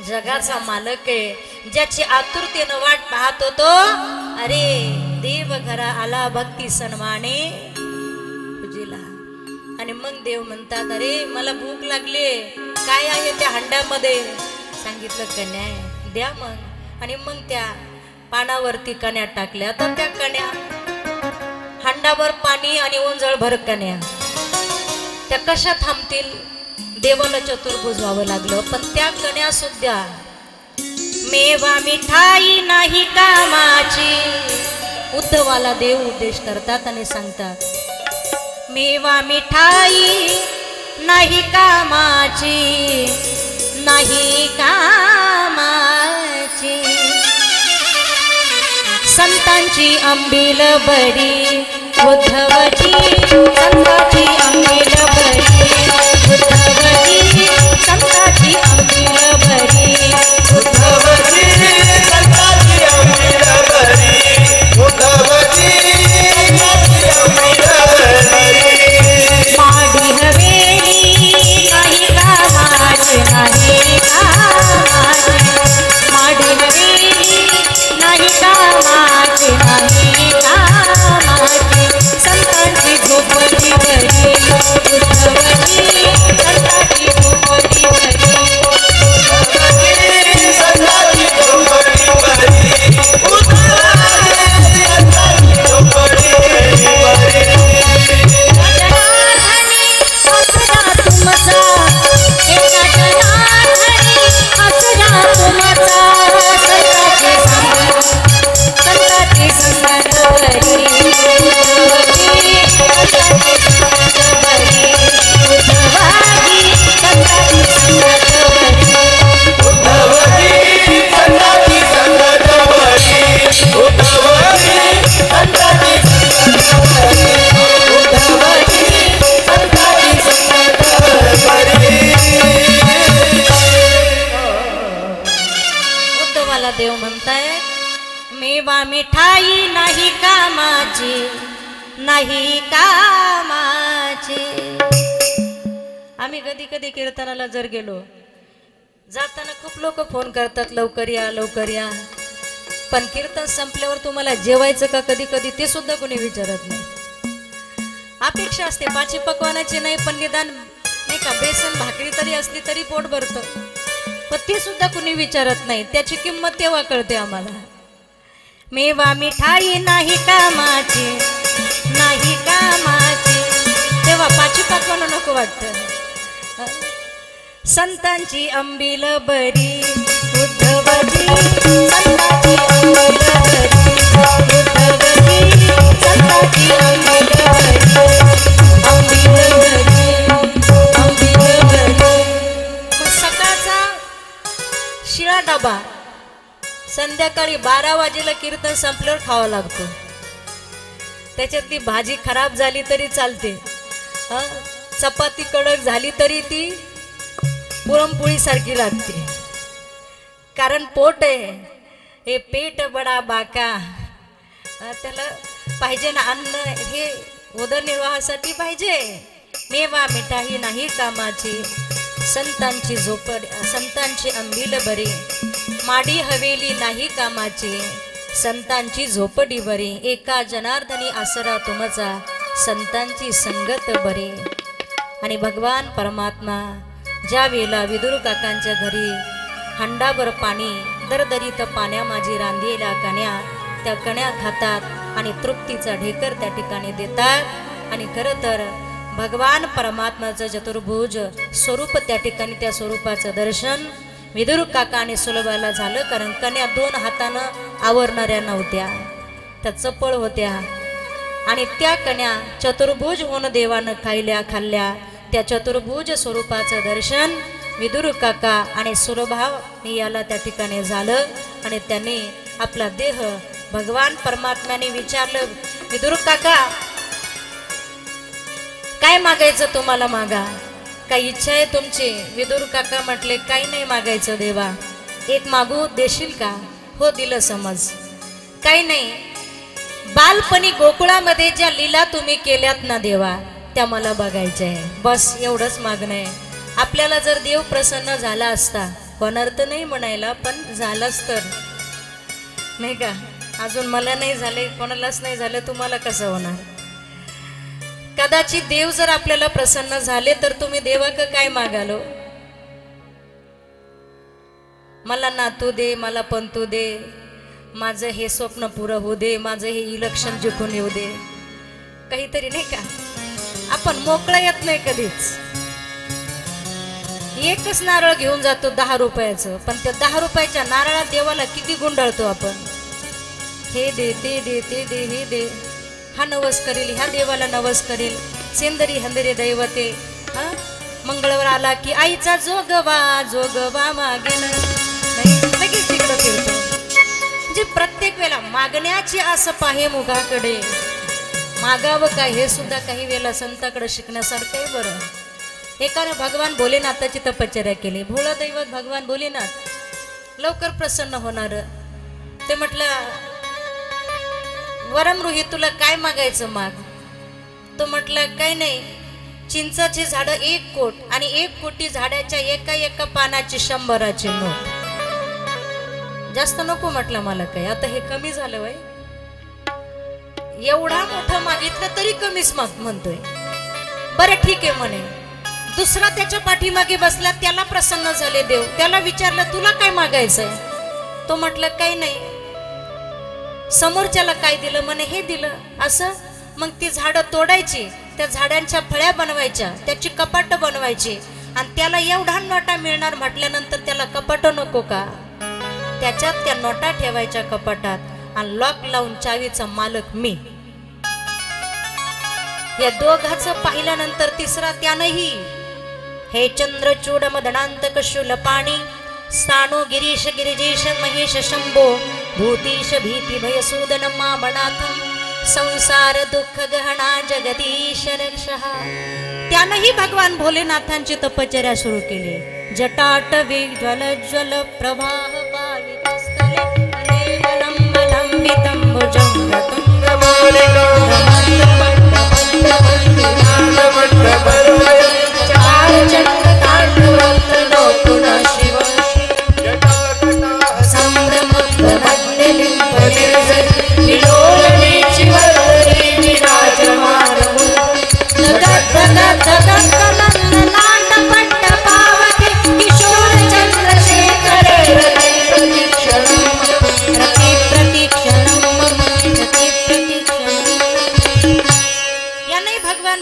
जगाचा मालक आहे, ज्याची आतुरतेनं वाट पाहत होतो. अरे देव घरा आला भक्ती सन्माने पूजेला. आणि मग देव म्हणतात, अरे मला भूक लागली, काय आहे त्या हंड्यामध्ये. सांगितलं कन्या आहे, द्या मग. आणि मग त्या पानावरती कण्या टाकल्या. तर त्या कण्या हंडाभर पाणी आणि ओंजळ भर कण्या त्या कशा थांबतील. देवाला चतुर्भुज व्हावं लागलं. पण त्या कन्या सुद्धा मेवा मिठाई नाही कामाची. उद्धवाला देव उपदेश करतात आणि सांगतात, मेवा मिठाई नाही कामाची, नाही कामाची. संतांची अंबिल बरी उद्धवजी, संतांची अंबिल बरी उद्धवजी, संतांची अंबिल बरी उद्धवजी, संतांची अंबिल बरी उद्धवजी, संतांची अंबिल बरी. माडी हवेली नाही कामाची, नाही कामाची. माडी हवेली नाही कामाची, नाही कामाची. संतांची झोपडी बरी उद्धवजी, संतांची झोपडी बरी उद्धवजी, संतांची झोपडी बरी उद्धवजी, संतांची झोपडी बरी. जनार्दनी आसरा तुमचा, एका जनार्दनी आसरा तुमचा. संतांची संगत बरी उद्धवजी, संतांची संगत बरी उद्धवजी, संतांची संगत बरी उद्धवजी, संतांची संगत बरी उद्धवजी, संतांची संगत बरी उद्धवजी, संतांची संगत बरी. उद्धवाला देव म्हणताय, मेवा मिठाई नाही कामाची, नाही कामाची. आम्ही कधी कधी कीर्तनाला जर गेलो, जाताना खूप लोक फोन करतात, लवकर या लवकर या. पण कीर्तन संपल्यावर तुम्हाला जेवायचं का कधी कधी ते सुद्धा कोणी विचारत नाही. अपेक्षा असते पाची पकवानाची नाही, पण निदान नाही का बेसन भाकरी तरी असली तरी पोट भरतं. पण ते सुद्धा कुणी विचारत नाही. त्याची किंमत तेव्हा कळते आम्हाला. मेवा मिठाई नाही कामाची, नाही कामाची. तेव्हा पाची पकवान नको वाटतं. संतांची अंबिल बरी उद्धवजी, संतांची अंबिल बरी उद्धवजी, संतांची अंबिल बरी अंबिल बरी अंबिल बरी. मग सकाळचा शिळा डबा संध्याकाळी 12 वाजेला कीर्तन संपल्यावर खावा लागतो. त्याच्यातली भाजी खराब झाली तरी चालते, चपाती कडक झाली तरी ती पुरणपोळी सारखी लागते. कारण पोट आहे, हे पेट बडा बाका. त्याला पाहिजे ना अन्न, हे उदरनिर्वाहासाठी पाहिजे. मेवा मिठाई नाही कामाची, संतांची झोपड, संतांची अंबिल बरी. माडी हवेली नाही कामाची, संतांची झोपडी बरी. एका जनार्दनी आसरा तुमचा, संतांची संगत बरी. आणि भगवान परमात्मा ज्या वेळेला विदुर काकांच्या घरी हंडाभर पाणी, दरदरीत पाण्या माझी रांधलेल्या कण्या, त्या कण्या खातात आणि तृप्तीचा ढेकर त्या ठिकाणी देतात. आणि खरं तर भगवान परमात्म्याचं चतुर्भुज स्वरूप त्या ठिकाणी त्या स्वरूपाचं दर्शन विदुर काका आणि सुलभाला झालं. कारण कन्या 2 हातानं आवरणाऱ्या नव्हत्या, त्या चपळ होत्या आणि त्या कन्या चतुर्भुज होऊन देवानं खाल्ल्या. त्या चतुर्भुज स्वरूपाचं दर्शन विदुर काका आणि सुलभा याला त्या ठिकाणी झालं आणि त्यांनी आपला देह भगवान परमात्म्याने विचारलं, विदुर काका काय मागायचं तुम्हाला मागा, काय इच्छा आहे तुमची? विदुर काका म्हटले काही नाही मागायचं देवा, एक मागू देशील का? हो दिलं समज. काही नाही, बालपणी गोकुळामध्ये ज्या लीला तुम्ही केल्यात ना देवा त्या मला बघायच्या आहे, बस एवढंच मागणं आहे. आपल्याला जर देव प्रसन्न झाला असता, होणार तर नाही म्हणायला पण झालंच तर नाही का, अजून मला नाही झाले, कोणालाच नाही झाले, तुम्हाला कसं होणार? कदाचित देव जर आपल्याला प्रसन्न झाले तर तुम्ही देवाक काय मागालो? मला नातू दे, मला पंतू दे, माझं हे स्वप्न पुरं होऊ दे, माझं हे इलेक्शन जिंकून येऊ दे, काहीतरी नाही का. आपण मोकळा येत नाही कधीच. एकच नारळ घेऊन जातो 10 रुपयाचं, पण त्या 10 रुपयाच्या नारळात देवाला किती गुंडाळतो आपण. हे दे, ते दे, ते दे, हे दे, हा नवस करेल, ह्या देवाला नवस करेल, सेंदरी हंदरी दैवते. हा मंगळवार आला की आईचा जोगवा मागेन, लगेच तिकडं फिरतो. म्हणजे प्रत्येक वेळेला मागण्याची आस पाहे मुगाकडे, मागावं काय हे सुद्धा काही वेळेला संताकडे शिकण्यासारखं आहे. बरं, एकाने भगवान भोलेनाथाची तपश्चर्या केली. भोळा दैवत भगवान भोलेनाथ लवकर प्रसन्न होणार. ते म्हटलं वरमृही तुला काय मागायचं माग. तो म्हटलं काही नाही, चिंचाची झाडं 1 कोट आणि 1 कोटी झाडाच्या एका पानाची 100ची नोट. जास्त नको म्हटलं मला काही, आता हे कमी झालं वय, एवढा मोठं मागितलं तरी कमीच म्हणतोय. बरं ठीक आहे म्हणे. दुसरा त्याच्या पाठीमागे बसला, त्याला प्रसन्न झाले देव. त्याला विचारलं तुला काय मागायचंय? तो म्हटलं काही नाही. समोरच्याला काय दिलं म्हणे हे दिलं. असं मग ती झाडं तोडायची, त्या झाडांच्या फळ्या बनवायच्या, त्याची कपाट बनवायची आणि त्याला एवढा नोटा मिळणार म्हटल्यानंतर त्याला कपाट नको का? त्याच्यात त्या नोटा ठेवायच्या कपाटात आणि लॉक लावून चावीचा मालक मी. या दोघांचं पाहिल्यानंतर तिसरा त्यानंही हे चंद्रचूड मदनांतक शूलपाणी स्थाणो गिरीश गिरिजेश महेश शंभो भूतीश भीती भयसूदन मामनाथम संसार दुःख गहना जगदीश रक्षः. त्यानंही भगवान भोलेनाथांची तपश्चर्या सुरू केली. जटाटवी ज्वल ज्वल प्रवाह पावितस्थले देवलंबलंबितं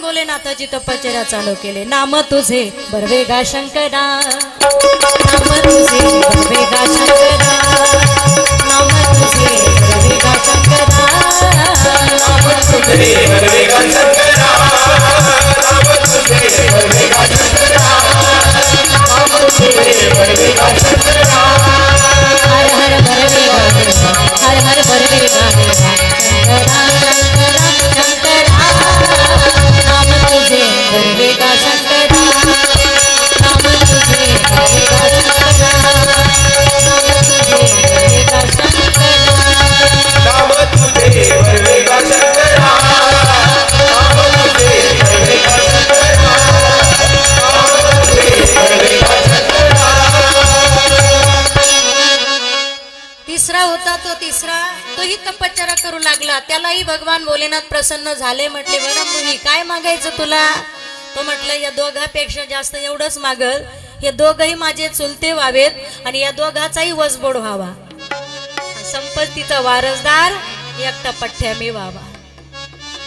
भोलेनाथाची तपश्चर्या चालू केले. नाम तुझे बरवेगा शंकरा, नाम तुझे बरवेगा शंकरा, नाम तुझे बरवेगा शंकरा, नाम तुझे बरवेगा शंकरा, नाम तुझे बरवेगा शंकरा, नाम तुझे बरवेगा शंकरा. हर हर बरवेगा हर हर बरवेगा शंकरा शंकरा शंकरा. नाम तुझे बरवेगा शंकरा, नाम तुझे बरवेगा शंकरा, नाम तुझे बरवेगा शंकरा, नाम तुझे बरवेगा शंकरा, नाम तुझे बरवेगा शंकरा, नाम तुझे बरवेगा शंकरा. तिसरा होता तो तोही तपश्चर्या करू लागला. त्यालाही भगवान भोलेनाथ प्रसन्न झाले. म्हटले बरं मुली काय मागायचं तुला? तो म्हटलं या दोघांपेक्षा जास्त एवढंच मागल, हे दोघही माझे चुलते व्हावेत आणि या दोघाचाही वसबोड व्हावा, संपत्तीचा वारसदार एकटा पठ्ठ्या मी व्हावा.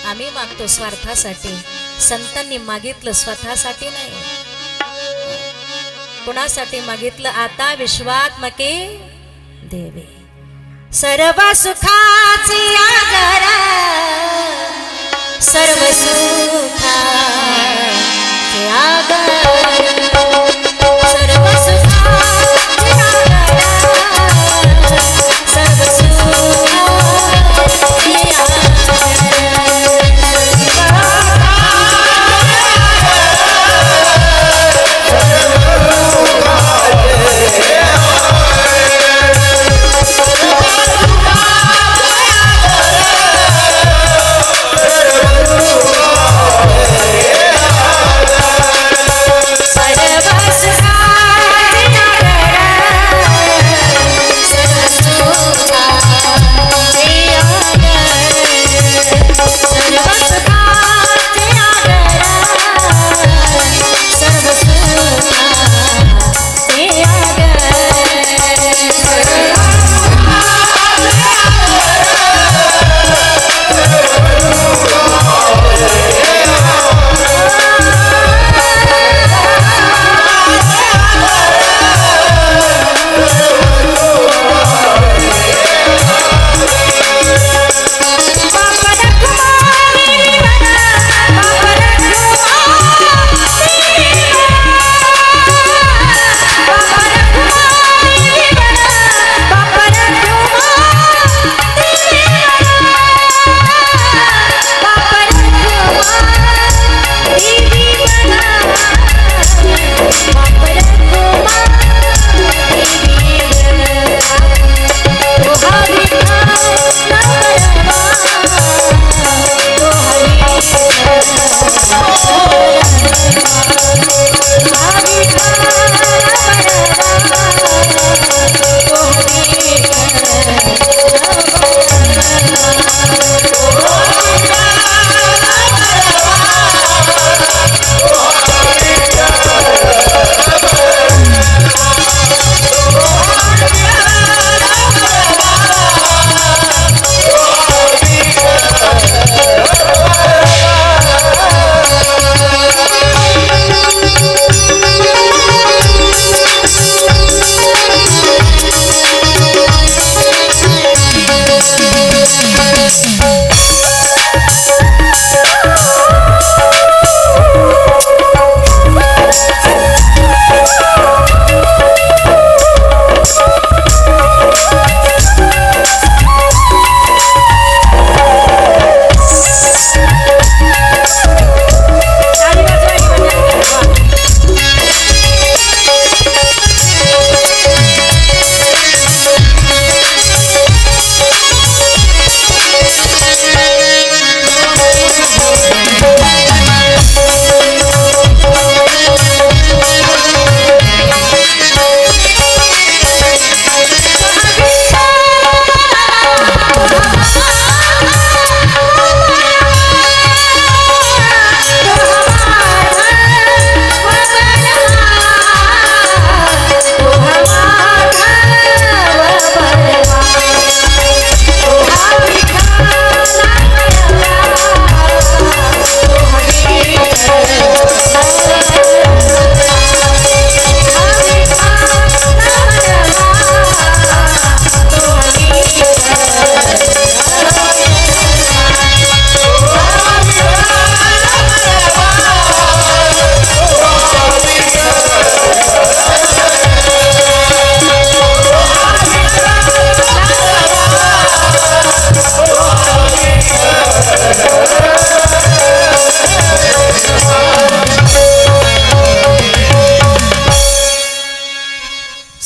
आम्ही मागतो स्वार्थासाठी. संतांनी मागितलं स्वतःसाठी नाही, कोणासाठी मागितलं? आता विश्वात्मके देवे सर्व सुखाची आगर, सर्व सुखाची आगर, सर्व सुखाची आगर, सर्व सुखाची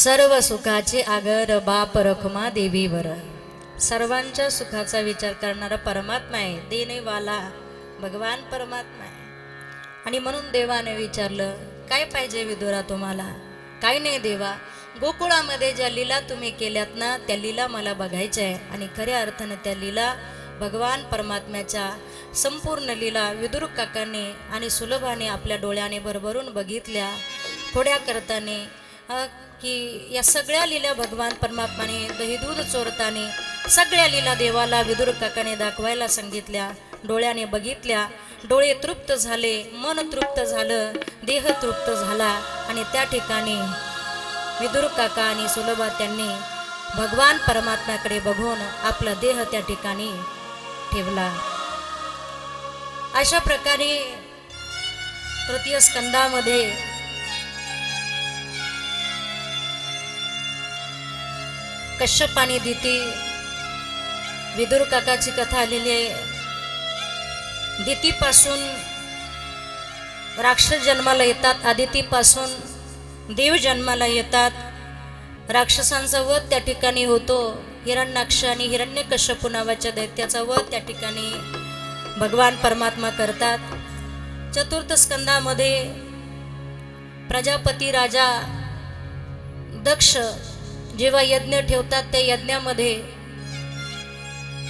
सर्व सुखाचे आगर बाप रखमा देवीवर. सर्वांच्या सुखाचा विचार करणारा परमात्मा आहे, देणेवाला भगवान परमात्मा आहे. आणि म्हणून देवाने विचारलं, काय पाहिजे विदुरा तुम्हाला? काय नाही देवा, गोकुळामध्ये ज्या लीला तुम्ही केल्यात ना, त्या लीला मला बघायच्या आहे. आणि खऱ्या अर्थानं त्या लीला भगवान परमात्म्याच्या संपूर्ण लीला विदुर काकांनी आणि सुलभाने आपल्या डोळ्याने भरभरून बघितल्या. थोड्या करताने की या सगळ्या लीला भगवान परमात्माने दहीदूध चोरताने सगळ्या लीला देवाला विदुर काकाने दाखवायला सांगितल्या. डोळ्याने बघितल्या. डोळे तृप्त झाले, मन तृप्त झालं, देह तृप्त झाला आणि त्या ठिकाणी विदुर काका आणि सुलभा त्यांनी भगवान परमात्म्याकडे बघून आपला देह त्या ठिकाणी ठेवला. अशा प्रकारे तृतीय स्कंदामध्ये कश्यप आणि दिती विदुर काकाची कथा आलेली आहे. दितीपासून राक्षस जन्माला येतात, आदितीपासून देव जन्माला येतात. राक्षसांचा वध त्या ठिकाणी होतो. हिरण्याक्ष आणि हिरण्यकश्यप नावाच्या दैत्याचा वध त्या ठिकाणी भगवान परमात्मा करतात. चतुर्थ स्कंदामध्ये प्रजापती राजा दक्ष जेव्हा यज्ञ ठेवतात, त्या यज्ञामध्ये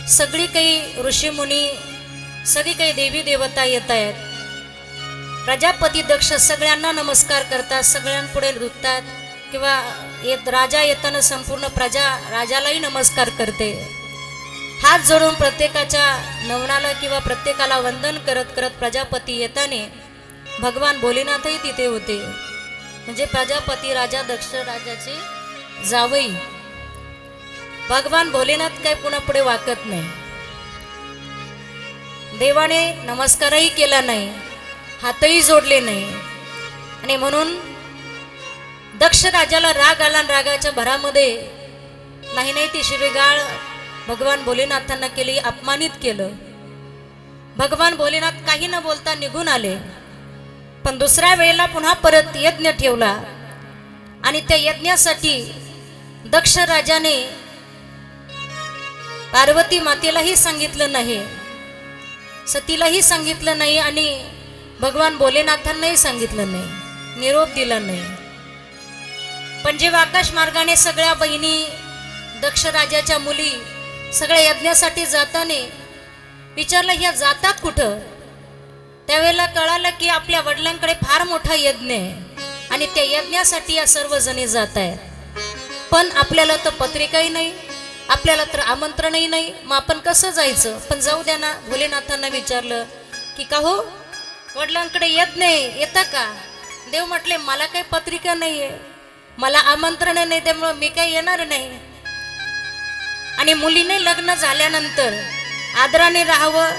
सगळी काही ऋषीमुनी, सगळी काही देवी देवता येत आहेत. प्रजापती दक्ष सगळ्यांना नमस्कार करतात, सगळ्यांपुढे झुकतात किंवा राजा येताना संपूर्ण प्रजा राजालाही नमस्कार करते. हात जोडून प्रत्येकाच्या नवनाला किंवा प्रत्येकाला वंदन करत करत प्रजापती येताने भगवान भोलेनाथही तिथे होते. म्हणजे प्रजापती राजा दक्ष राजाचे जावई भगवान भोलेनाथ काय पुन्हा पुढे वाकत नाही. देवाने नमस्कारही केला नाही, हातही जोडले नाही. आणि म्हणून दक्ष राजाला राग आला. रागाच्या भरामध्ये नाही ती शिवीगाळ भगवान भोलेनाथांना केली, अपमानित केलं. भगवान भोलेनाथ काही न बोलता निघून आले. पण दुसऱ्या वेळेला पुन्हा परत यज्ञ ठेवला आणि त्या यज्ञासाठी दक्ष राजाने पार्वती मातेलाही सांगितलं नाही, सतीलाही सांगितलं नाही आणि भगवान भोलेनाथांनाही सांगितलं नाही, निरोप दिला नाही. पण जेव्हा आकाश मार्गाने सगळ्या बहिणी दक्ष राजाच्या मुली सगळ्या यज्ञासाठी जाताने विचारलं ह्या जातात कुठं, त्यावेळेला कळालं की आपल्या वडिलांकडे फार मोठा यज्ञ आहे आणि त्या यज्ञासाठी या सर्व जणी जात आहेत. पण आपल्याला तर पत्रिकाही नाही, आपल्याला तर आमंत्रणही नाही, मग आपण कसं जायचं. पण जाऊ द्या ना. भोलेनाथांना विचारलं की का हो वडिलांकडे यज्ञ आहे, येता का. देव म्हटले मला काही पत्रिका नाही आहे, मला आमंत्रण नाही, त्यामुळं मी काही येणार नाही. आणि मुलीने लग्न झाल्यानंतर आदराने राहावं,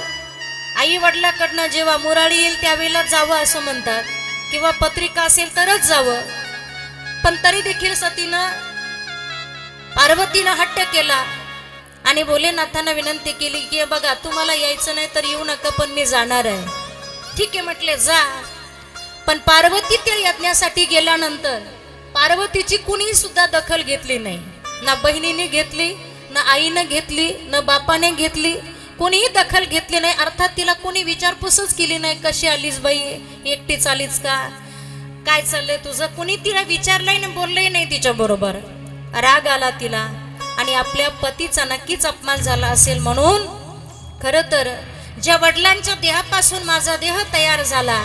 आई वडिलाकडनं जेव्हा मुराळी येईल त्यावेळेला जावं असं म्हणतात, किंवा पत्रिका असेल तरच जावं. पण तरी देखील सतीनं पार्वतीनं हट्ट केला आणि भोलेनाथांना विनंती केली की बघा तुम्हाला यायचं नाही तर येऊ नका, पण मी जाणार आहे. ठीक आहे म्हटले जा. पण पार्वती त्या यज्ञासाठी गेल्यानंतर पार्वतीची कुणी सुद्धा दखल घेतली नाही. ना बहिणीने घेतली, ना आईनं घेतली, ना बापाने घेतली, कोणीही दखल घेतली नाही. अर्थात तिला कोणी विचारपूसच केली नाही, कशी आलीस बाई, एकटीच आलीस का, काय चाललंय तुझं, कोणी तिला विचारलंही नाही, बोललंही नाही तिच्या बरोबर. राग आला तिला आणि आपल्या पतीचा नक्कीच अपमान झाला असेल. म्हणून खरं तर ज्या वडिलांच्या देहापासून माझा देह तयार झाला,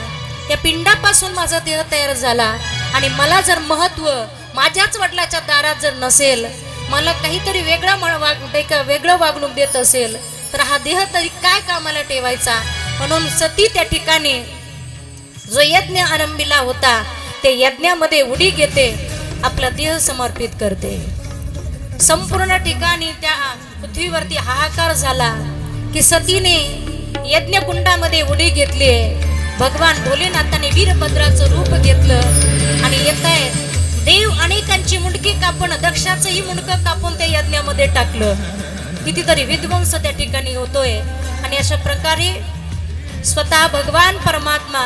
त्या पिंडापासून माझा देह तयार झाला आणि मला जर महत्व माझ्याच वडिलाच्या दारात जर नसेल, मला काहीतरी वेगळं वागणूक देत असेल, तर हा देह तरी काय कामाला ठेवायचा. म्हणून सती त्या ठिकाणी जो यज्ञ आरंभिला होता ते यज्ञामध्ये उडी घेते, आपला देह समर्पित करते. संपूर्ण ठिकाणी त्या पृथ्वीवरती हाहाकार झाला की सतीने यज्ञकुंडामध्ये उडी घेतली. भगवान भोलेनाथाने वीरभद्राचं रूप घेतलं आणि येताय देव अनेकांची मुंडकी कापून दक्षाचंही मुंडकं कापून त्या यज्ञामध्ये टाकलं. कितीतरी विध्वंस त्या ठिकाणी होतोय. आणि अशा प्रकारे स्वतः भगवान परमात्मा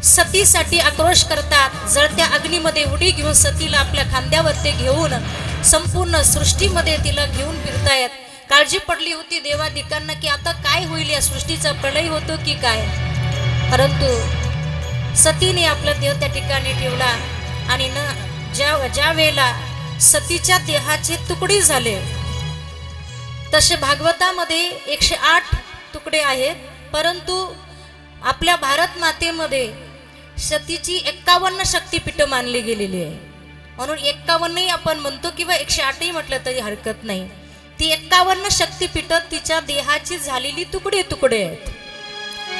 सतीसाठी आक्रोश करतात. जळत्या अग्नीमध्ये उडी घेऊन सतीला आपल्या खांद्यावरती घेऊन संपूर्ण सृष्टीमध्ये तिला घेऊन फिरतायत. काळजी पडली होती देवादिकांना की आता काय होईल, या सृष्टीचा प्रलय होतो की काय. परंतु सतीने आपला देह त्या ठिकाणी ठेवला आणि ज्या वेळेला सतीच्या देहाचे तुकडे झाले, तसे भागवतामध्ये 108 तुकडे आहेत. परंतु आपल्या भारत मातेमध्ये सतीची 51 शक्तिपीठ मानली गेलेली आहे. म्हणून 51ही आपण म्हणतो किंवा 108ही म्हटलं तरी हरकत नाही. ती 51 शक्तिपीठ तिच्या देहाची झालेली तुकडे तुकडे आहेत.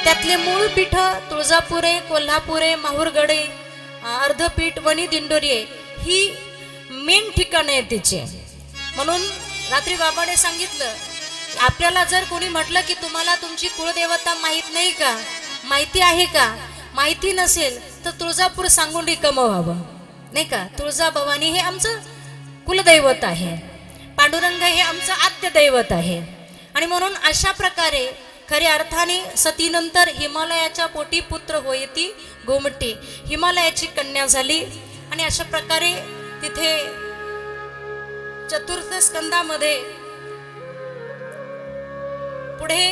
त्यातले मूळ पीठ तुळजापुरे, कोल्हापुरे, माहूरगडे, अर्धपीठ, वणी, दिंडोरी ही मेन ठिकाणं आहे तिचे. म्हणून रात्री बाबाने सांगितलं, आपल्याला जर कोणी म्हटलं की तुम्हाला तुमची कुळदेवता माहीत नाही का, माहिती आहे का, माहिती नसेल तर तुळजापूर सांगून रिकामं व्हावं, नाही का. तुळजाभवानी हे आमचं कुलदैवत आहे, पांडुरंग हे आमचं आद्य दैवत आहे. आणि म्हणून अशा प्रकारे खऱ्या अर्थाने सतीनंतर हिमालयाच्या पोटी पुत्र होयती गोमटी, हिमालयाची कन्या झाली. आणि अशा प्रकारे तिथे चतुर्थ स्कंदामध्ये पुढे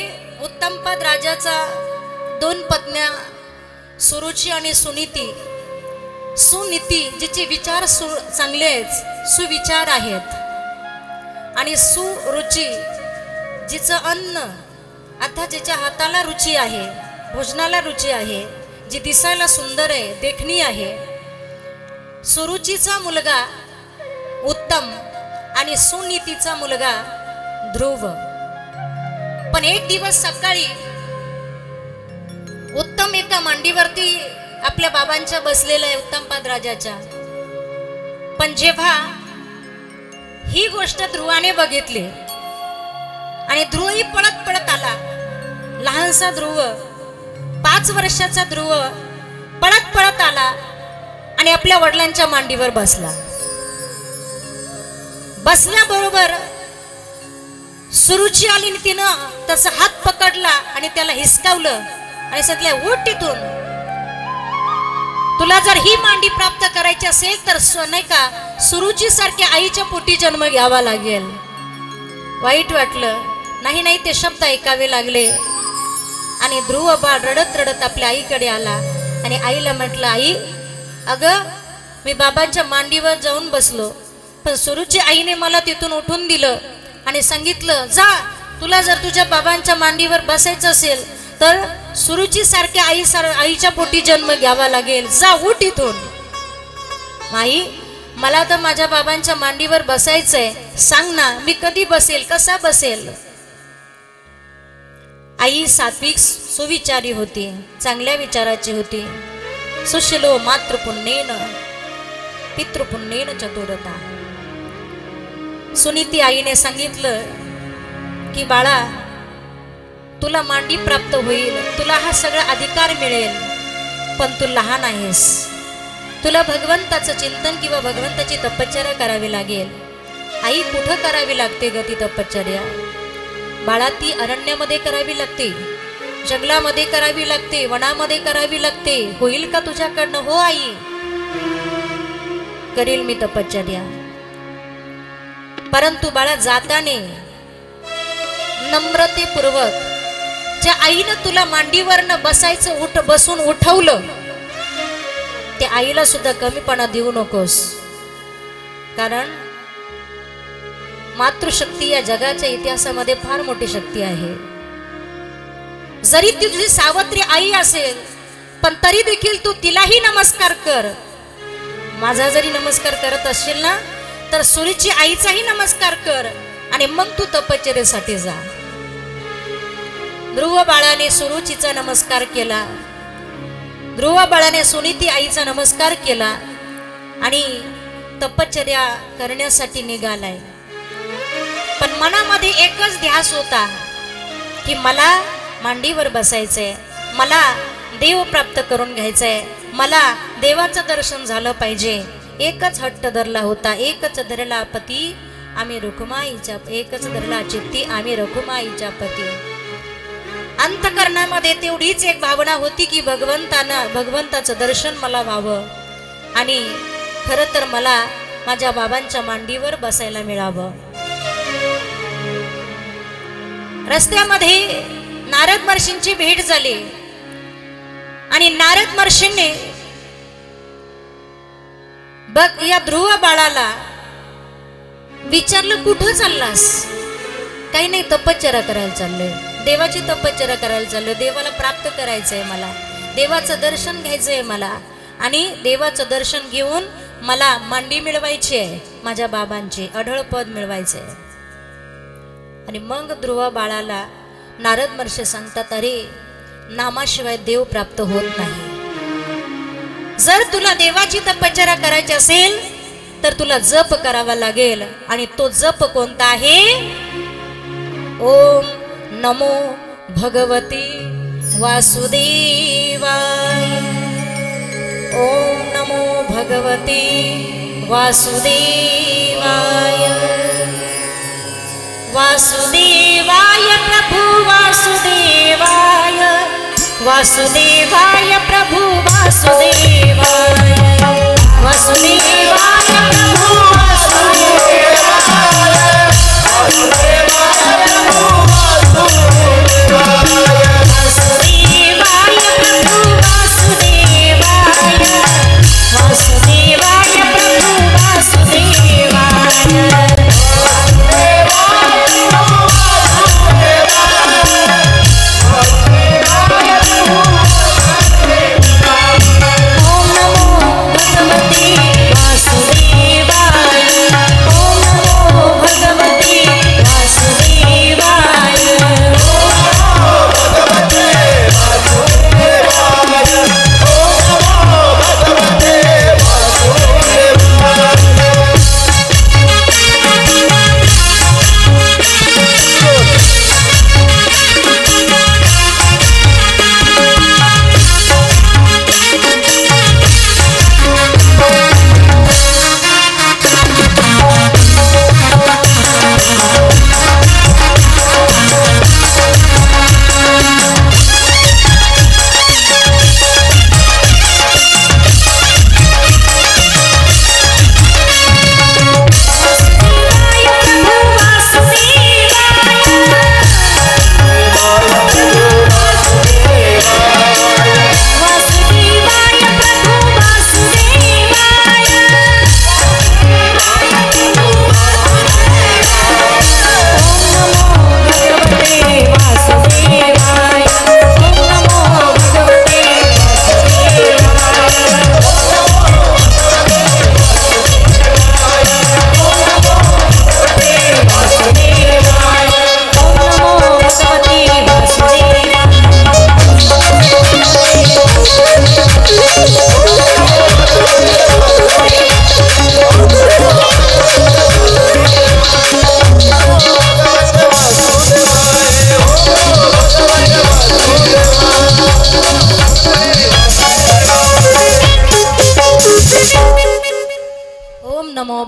उत्तमपद राजाचा 2 पत्न्या सुरुची आणि सुनीती. सुनीती जिचे विचार चांगले आहेत, सुविचार आहेत, आणि सुरुची जिचं अन्न अर्थात जिच्या हाताला रुची आहे, भोजनाला रुची आहे, जी दिसायला सुंदर आहे, देखणी आहे. सुरुचीचा मुलगा उत्तम आणि सुनीतीचा मुलगा ध्रुव. पण एक दिवस सकाळी उत्तम एका मांडीवरती आपल्या बाबांच्या बसलेला आहे, उत्तमपद राजाच्या. पण जेव्हा ही गोष्ट ध्रुवाने बघितली आणि ध्रुवही पळत पळत आला, लहानसा ध्रुव, 5 वर्षाचा ध्रुव पळत पळत आला आणि आपल्या वडिलांच्या मांडीवर बसला. बसल्याबरोबर सुरुची आली, तिनं त्याचा हात पकडला आणि त्याला हिसकावलं आणि सांगितलं, उठ तिथून, तुला जर ही मांडी प्राप्त करायची असेल तर नाही का सुरुची सारख्या आईच्या पोटी जन्म घ्यावा लागेल. वाईट वाटलं, नाही नाही ते शब्द ऐकावे लागले. आणि ध्रुव बाळ रडत रडत आपल्या आईकडे आला आणि आईला म्हटलं, आई अगं मी बाबांच्या मांडीवर जाऊन बसलो, पण सुरुची आईने मला तिथून उठून दिलं आणि सांगितलं, जा, तुला जर तुझ्या बाबांच्या मांडीवर बसायचं असेल तर सुरुची सारख्या आईच्या पोटी जन्म घ्यावा लागेल, जा, उठ इथून. आई, मला तर माझ्या बाबांच्या मांडीवर बसायचंय, सांग ना मी कधी बसेल, कसा बसेल. आई सात्विक सुविचारी होती, चांगल्या विचाराची होती. सुशिलो मातृपुण्येन पितृपुण्येन चतुरता. सुनीती आईने सांगितलं की बाळा, तुला मांडी प्राप्त होईल, तुला हा सगळा अधिकार मिळेल, पण तू लहान आहेस, तुला भगवंताचं चिंतन किंवा भगवंताची तपश्चर्या करावी लागेल. आई, कुठं करावी लागते ग ती तपश्चर्या? बाळा, ती अरण्यामध्ये करावी लागते, जंगलामध्ये करावी लागते, वनामध्ये करावी लागते. होईल का तुझ्याकडनं? हो आई, करील मी तपश्चर्या. परंतु बाळा, जाताने नम्रतेपूर्वक ज्या आईनं तुला मांडीवरनं बसायचं बसून उठवलं, त्या आईला सुद्धा कमीपणा देऊ नकोस. कारण मातृशक्ती या जगाच्या इतिहासामध्ये फार मोठी शक्ती आहे. जरी ती तुझी सावत्री आई असेल, पण तरी देखील तू तिलाही नमस्कार कर. माझा जरी नमस्कार करत असशील ना, तर सुरुची आईचाही नमस्कार कर आणि मग तू तपश्चर्येसाठी जा. ध्रुव बाळाने सुरुचीचा नमस्कार केला, ध्रुव बाळाने सुनीती आईचा नमस्कार केला आणि तपश्चर्या करण्यासाठी निघालाय. पण मनामध्ये एकच ध्यास होता की मला मांडीवर बसायचंय, मला देव प्राप्त करून घ्यायचंय, मला देवाचं दर्शन झालं पाहिजे. एकच हट्ट धरला होता, एकच धरला पती आम्ही रुक्माईच्या, एकच धरला चित्ती आम्ही रखुमाईच्या पती. अंतकरणामध्ये तेवढीच एक भावना होती की भगवंताचं दर्शन मला व्हावं आणि खरं तर मला माझ्या बाबांच्या मांडीवर बसायला मिळावं. रस्त्यामध्ये नारद महर्षींची भेट झाली आणि नारद महर्षींनी बघ या ध्रुव बाळाला विचारलं, कुठं चाललास? काही नाही, तपश्चर्या करायला चाललोय, देवाची तपश्चर्या करायला चाललोय, देवाला प्राप्त करायचंय, मला देवाचं दर्शन घ्यायचंय मला, आणि देवाचं दर्शन घेऊन मला मांडी मिळवायची आहे, माझ्या बाबांची अढळ पद मिळवायचंय. आणि मग ध्रुव बाळाला नारद महर्षी सांगतात, अरे नामाशिवाय देव प्राप्त होत नाही. जर तुला देवाची तपश्चर्या करायची असेल तर तुला जप करावा लागेल. आणि तो जप कोणता आहे? ओम नमो भगवती वासुदेवाय. ओम नमो भगवती वासुदेवाय. वासुदेवाय प्रभु वासुदेवाय. वासुदेवाय प्रभु वासुदेवाय. वासुदेवाय प्रभु वासुदेवाय. वासुदेवाय प्रभु वासुदेवाय. वासुदेवाय प्रभु वासुदेवाय.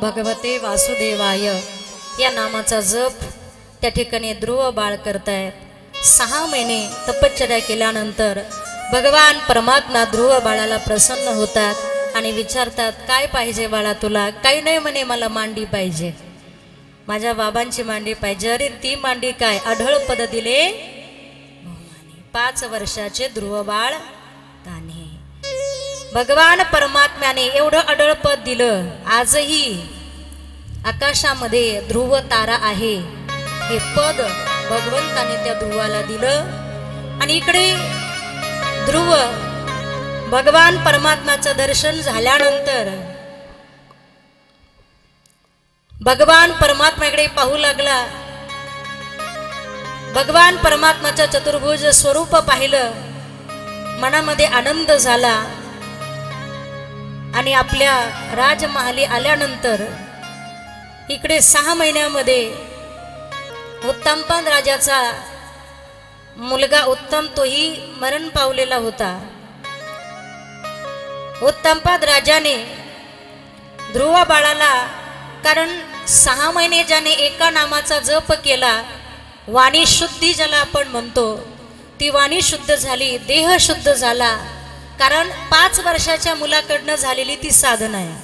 भगवते वासुदेवाय या नामाचा जप त्या ठिकाणी ध्रुव बाळ करतायत. 6 महिने तपश्चर्या केल्यानंतर भगवान परमात्मा ध्रुव बाळाला प्रसन्न होतात आणि विचारतात, काय पाहिजे बाळा तुला? काही नाही म्हणे, मला मांडी पाहिजे, माझ्या बाबांची मांडी पाहिजे. अरे ती मांडी काय? आढळ पद दिले 5 वर्षाचे ध्रुव बाळ कान्हे. भगवान परमात्म्याने एवढं अढळ पद दिलं. आजही आकाशामध्ये ध्रुव तारा आहे, हे पद भगवंताने त्या ध्रुवाला दिलं. आणि इकडे ध्रुव भगवान परमात्म्याचं दर्शन झाल्यानंतर भगवान परमात्म्याकडे पाहू लागला. भगवान परमात्म्याचं चतुर्भुज स्वरूप पाहिलं, मनामध्ये आनंद झाला. आणि आपल्या राजमहाली आल्यानंतर इकडे 6 महिन्यामध्ये उत्तमपद राजाचा मुलगा उत्तम तोही मरण पावलेला होता. उत्तमपद राजाने ध्रुव बाळाला, कारण 6 महिने ज्याने एका नामाचा जप केला, वाणी शुद्धी ज्याला आपण म्हणतो, ती वाणी शुद्ध झाली, देह शुद्ध झाला. कारण 5 वर्षाच्या मुलाकडनं झालेली ती साधना आहे.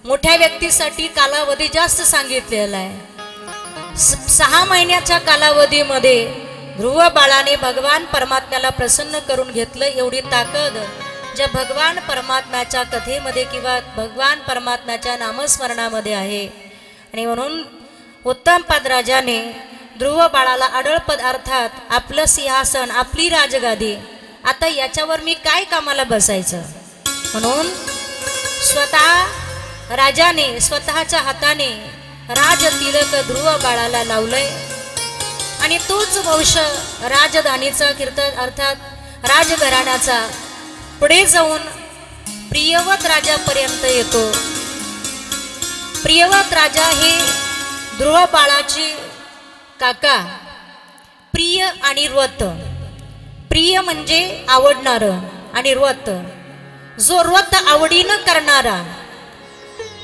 मोठ्या व्यक्तीसाठी कालावधी जास्त सांगितलेला आहे. 6 महिन्याच्या कालावधीमध्ये ध्रुव बाळाने भगवान परमात्म्याला प्रसन्न करून घेतलं. एवढी ताकद ज्या भगवान परमात्म्याच्या कथेमध्ये किंवा भगवान परमात्म्याच्या नामस्मरणामध्ये आहे. आणि म्हणून उत्तमपद राजाने ध्रुव बाळाला आढळपद अर्थात आपलं सिंहासन, आपली राजगादी, आता याच्यावर मी काय कामाला बसायचं, म्हणून स्वतः राजाने स्वतःच्या हाताने राज तिलक ध्रुव बाळाला लावलंय. आणि तोच वंश राजधानीचा कीर्तन अर्थात राजघराण्याचा पुढे जाऊन प्रियव्रत राजापर्यंत येतो. प्रियव्रत राजा हे ध्रुव बाळाची काका. प्रिय आणि व्रत, प्रिय म्हणजे आवडणार आणि व्रत जो व्रत आवडीनं करणारा,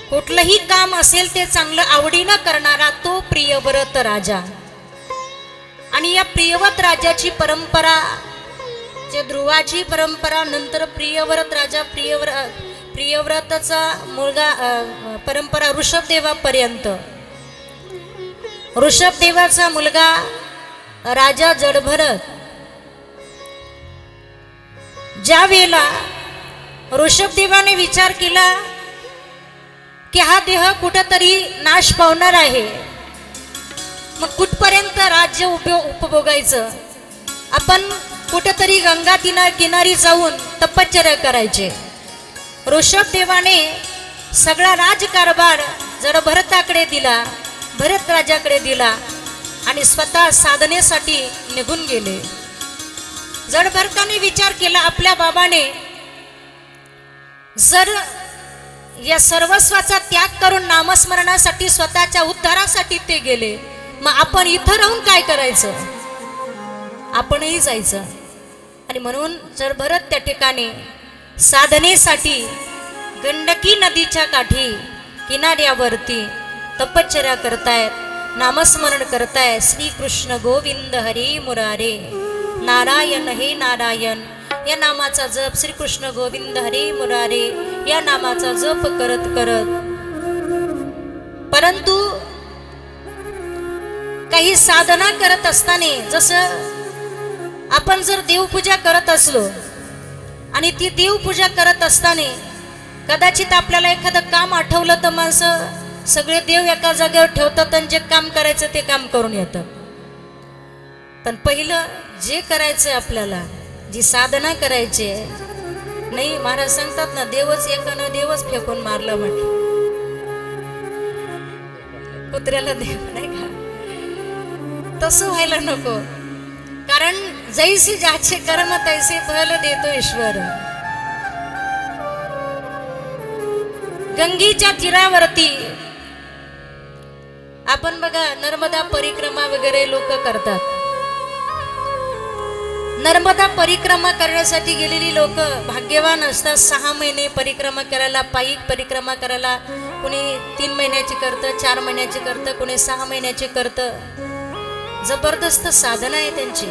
कुठलंही काम असेल ते चांगलं आवडीनं करणारा तो प्रियव्रत राजा. आणि या प्रियव्रत राजाची परंपरा, जे ध्रुवाची परंपरा, नंतर प्रियव्रत राजा प्रियव्रताचा मुलगा परंपरा ऋषभदेवापर्यंत. ऋषभदेवाचा मुलगा राजा जडभरत ज्या वेळेला ऋषभदेवाने विचार केला की हा देह कुठंतरी नाश पावणार आहे, मग कुठपर्यंत राज्य उपभोगायचं, आपण कुठंतरी गंगा किनारी जाऊन तपश्चर्या करायचे. ऋषभदेवाने सगळा राजकारभार जडभरताकडे दिला, भरत राजाकडे दिला आणि स्वतः साधनेसाठी निघून गेले. जडभरताने विचार केला आपल्या बाबाने जर या सर्वस्वाचा त्याग करून नामस्मरणासाठी स्वतःच्या उद्धारासाठी ते गेले, मग आपण इथं राहून काय करायचं, आपणही जायचं. आणि म्हणून जडभरत त्या ठिकाणी साधनेसाठी गंडकी नदीच्या काठी किनाऱ्यावरती तपश्चर्या करतायत, नामस्मरण करतायत. श्रीकृष्ण गोविंद हरी मुरारे, नारायण हे नारायण या नामाचा जप, श्रीकृष्ण गोविंद हरी मुरारे या नामाचा जप करत करत, परंतु काही साधना करत असताना, जसं आपण जर देवपूजा करत असलो आणि ती देवपूजा करत असताना कदाचित आपल्याला एखादं काम आठवलं तर माणसं सगळे देव एका जागेवर ठेवतात आणि जे काम करायचं ते काम करून येतात. पण पहिलं जे करायचं आपल्याला, जी साधना करायची आहे, नाही महाराज सांगतात ना, देवच एकानं देवच फेकून मारलं म्हटलं, कुत्र्याला देव नाही का, तसं व्हायला नको. कारण जैसे ज्याचे कर्म तैसे फल देतो ईश्वर. गंगेच्या तीरावरती आपण बघा नर्मदा परिक्रमा वगैरे लोक करतात. नर्मदा परिक्रमा करण्यासाठी गेलेली लोक भाग्यवान असतात. 6 महिने परिक्रमा करायला, पायी परिक्रमा करायला, कुणी 3 महिन्याची करतं, 4 महिन्याची करतं, कुणी 6 महिन्याची करतं. जबरदस्त साधना आहे त्यांची.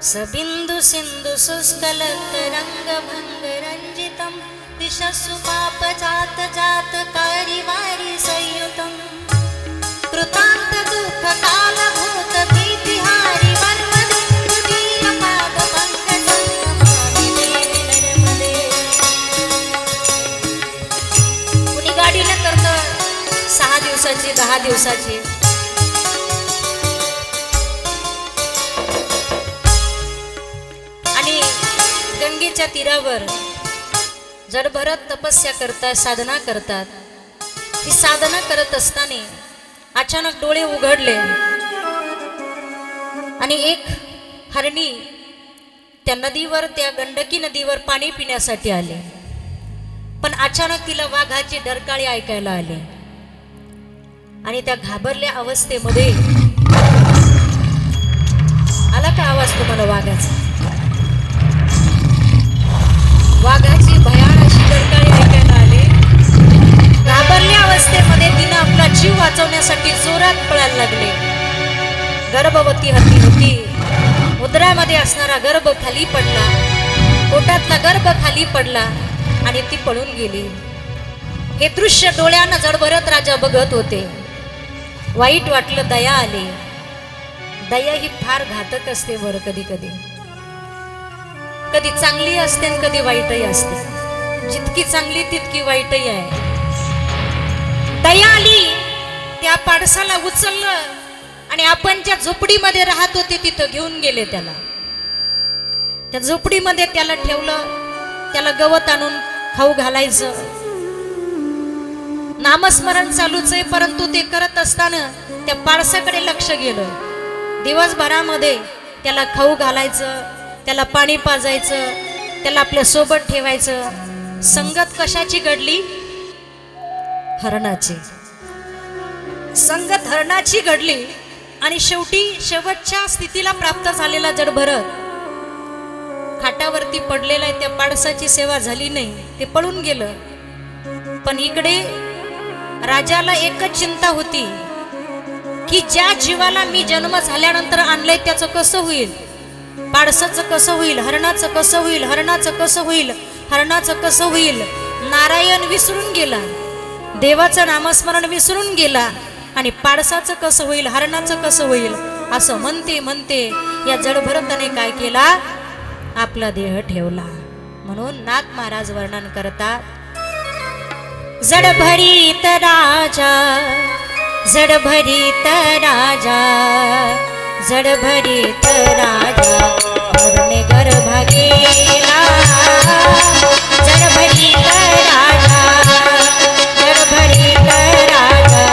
सबिंदू सिंधू शुष्कल रंग भंग रंजितम दिशसु पाप जात जात कारी वारी संयुतम कृतांत दुःख काल भूत भीतिहारी वनमदे तुझीय पाद पंकजम नर्मदे. कुणी गाडीने करतं 6 दिवसाची, 10 दिवसाची. आणि गंगेच्या तीरावर जडभरत तपस्या करतात, साधना करतात. ही साधना करत असताना अचानक डोळे उघडले आणि एक हरणी त्या नदीवर, त्या गंडकी नदीवर पाणी पिण्यासाठी आले. पण अचानक तिला वाघाची डरकाळी ऐकायला आली आणि त्या घाबरल्या अवस्थेमध्ये, आला का आवाज तुम्हाला वाघाचा? वाघाची भयान अशी डरकाळी ऐकायला आली. घाबरल्या अवस्थेमध्ये तिनं आपला जीव वाचवण्यासाठी जोरात पळायला लागले. गर्भवती होती. उदरामध्ये असणारा गर्भ खाली पडला, पोटातला गर्भ खाली पडला आणि ती पळून गेली. हे दृश्य डोळ्यानं जडभरत राजा बघत होते. वाईट वाटलं, दया आली. दया ही फार घातक असते बरं. कधी कधी कधी चांगली असते आणि कधी वाईटही असते. जितकी चांगली तितकी वाईटही आहे. दया आली, त्या पाडसाला उचललं आणि आपण ज्या झोपडीमध्ये राहत होते तिथं घेऊन गेले त्याला. त्या झोपडीमध्ये त्याला ठेवलं. त्याला गवत आणून खाऊ घालायचं. नामस्मरण चालूच आहे, परंतु ते करत असताना त्या पाडसाकडे लक्ष गेलं. दिवसभरामध्ये त्याला खाऊ घालायचं, त्याला पाणी पाजायचं, त्याला आपल्या सोबत ठेवायचं. संगत कशाची घडली? हरणाची. संगत हरणाची घडली आणि शेवटी शेवटच्या स्थितीला प्राप्त झालेला जडभरत खाटावरती पडलेला आहे. त्या पाडसाची सेवा झाली नाही, ते पळून गेलं. पण इकडे राजाला एकच चिंता होती की ज्या जीवाला मी जन्म झाल्यानंतर आणलंय त्याचं कसं होईल, पाडसाचं कसं होईल, हरणाचं कसं होईल, हरणाचं कसं होईल, हरणाचं कसं होईल. नारायण विसरून गेला, देवाचं नामस्मरण विसरून गेला आणि पाडसाचं कसं होईल, हरणाचं कसं होईल असं म्हणते म्हणते या जडभरताने काय केला, आपला देह ठेवला. म्हणून नाथ महाराज वर्णन करतात, जडभरीत राजा, जडभरीत राजा, जडभरीत राजा हरणे गर्भ गेला. जडभरीत राजा, जडभरीत राजा, जडभरीत राजा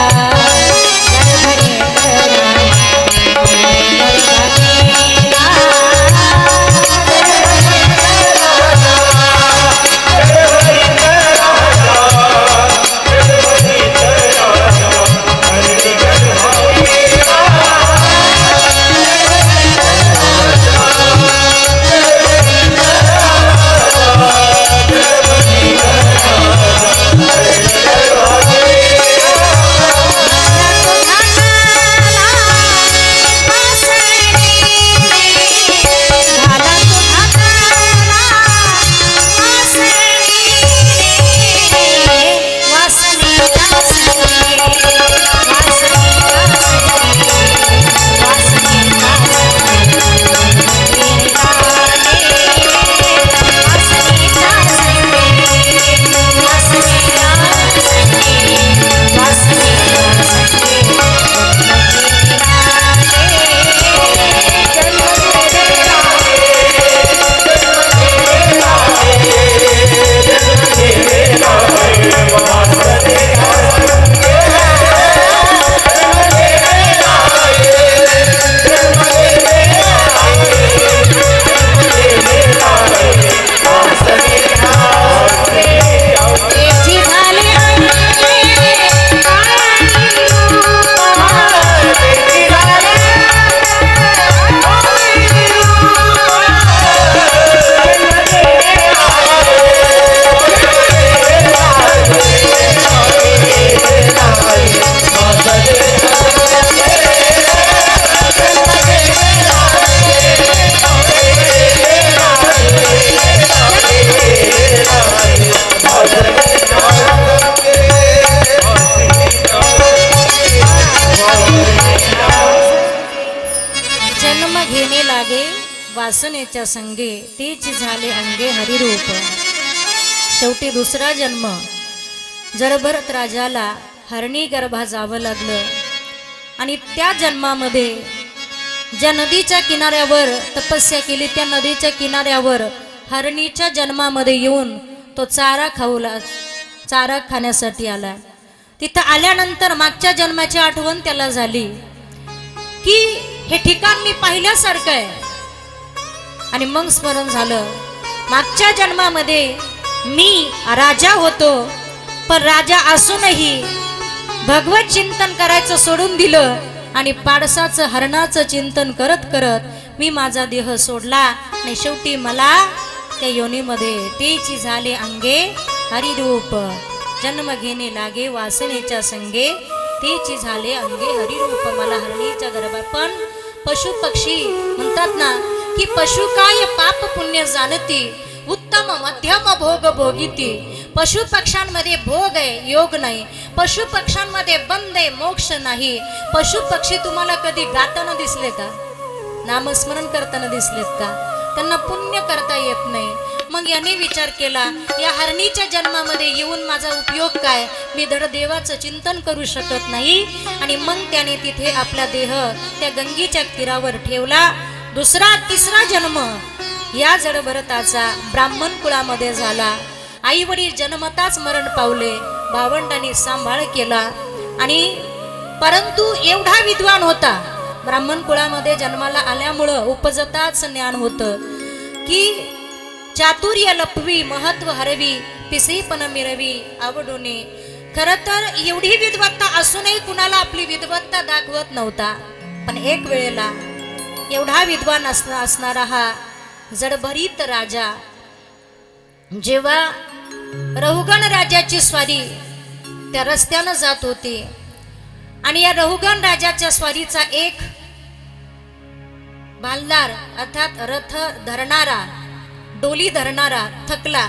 गर्भ गेला. वासनेच्या संगे तीच झाले अंगे हरिरूप. शेवटी दुसरा जन्म जडभरत राजाला हरणी गर्भा जावं लागलं आणि त्या जन्मामध्ये ज्या नदीच्या किनाऱ्यावर तपस्या केली त्या नदीच्या किनाऱ्यावर हरणीच्या जन्मामध्ये येऊन तो चारा खाण्यासाठी आला. तिथं आल्यानंतर मागच्या जन्माची आठवण त्याला झाली की हे ठिकाण मी पाहिल्यासारखं आहे. आणि मग स्मरण झालं, मागच्या जन्मामध्ये मी राजा होतो, पण राजा असूनही भगवत चिंतन करायचं सोडून दिलं आणि पाडसाचं हरणाचं चिंतन करत करत मी माझा देह सोडला आणि शेवटी मला त्या योनीमध्ये तेची झाले अंगे हरिरूप. जन्म घेणे लागे वासनेच्या संगे तेची झाले अंगे हरिरूप. मला हरणीच्या गर्भात. पण पशु पक्षी म्हणतात ना की पशु काय पाप पुण्य जाणती, उत्तम मध्यम भोग भोगिती. पशु पक्ष्यांमध्ये भोग आहे, योग नाही. पशु पक्ष्यांमध्ये बंद आहे, मोक्ष नाही. पशु पक्षी तुम्हाला कधी गाताना दिसले का, नामस्मरण करताना दिसलेत का? त्यांना पुण्य करता येत नाही. मग याने विचार केला, या हरणीच्या जन्मामध्ये येऊन माझा उपयोग काय, मी धड देवाचं चिंतन करू शकत नाही. आणि मग त्याने तिथे आपला देह त्या गंगेच्या तीरावर ठेवला. दुसरा तिसरा जन्म या जडभरताचा ब्राह्मण कुळामध्ये झाला. आई वडील जन्मताच मरण पावले, भावंडांनी सांभाळ केला. आणि परंतु एवढा विद्वान होता, ब्राह्मण कुळामध्ये जन्माला आल्यामुळं उपजताच ज्ञान होतं. की चातुर्य लपवी महत्व हरवी पिसेपण मिरवी आवडूने. खर तर एवढी विद्वत्ता असूनही कुणाला आपली विद्वत्ता दाखवत नव्हता. पण एक वेळेला एवढा विद्वान असणारा हा जडभरीत राजा जेव्हा रहुगण राजाची स्वारी त्या रस्त्यानं जात होती आणि या रहुगण राजाच्या स्वारीचा एक भालदार अर्थात रथ धरणारा डोली धरणारा थकला.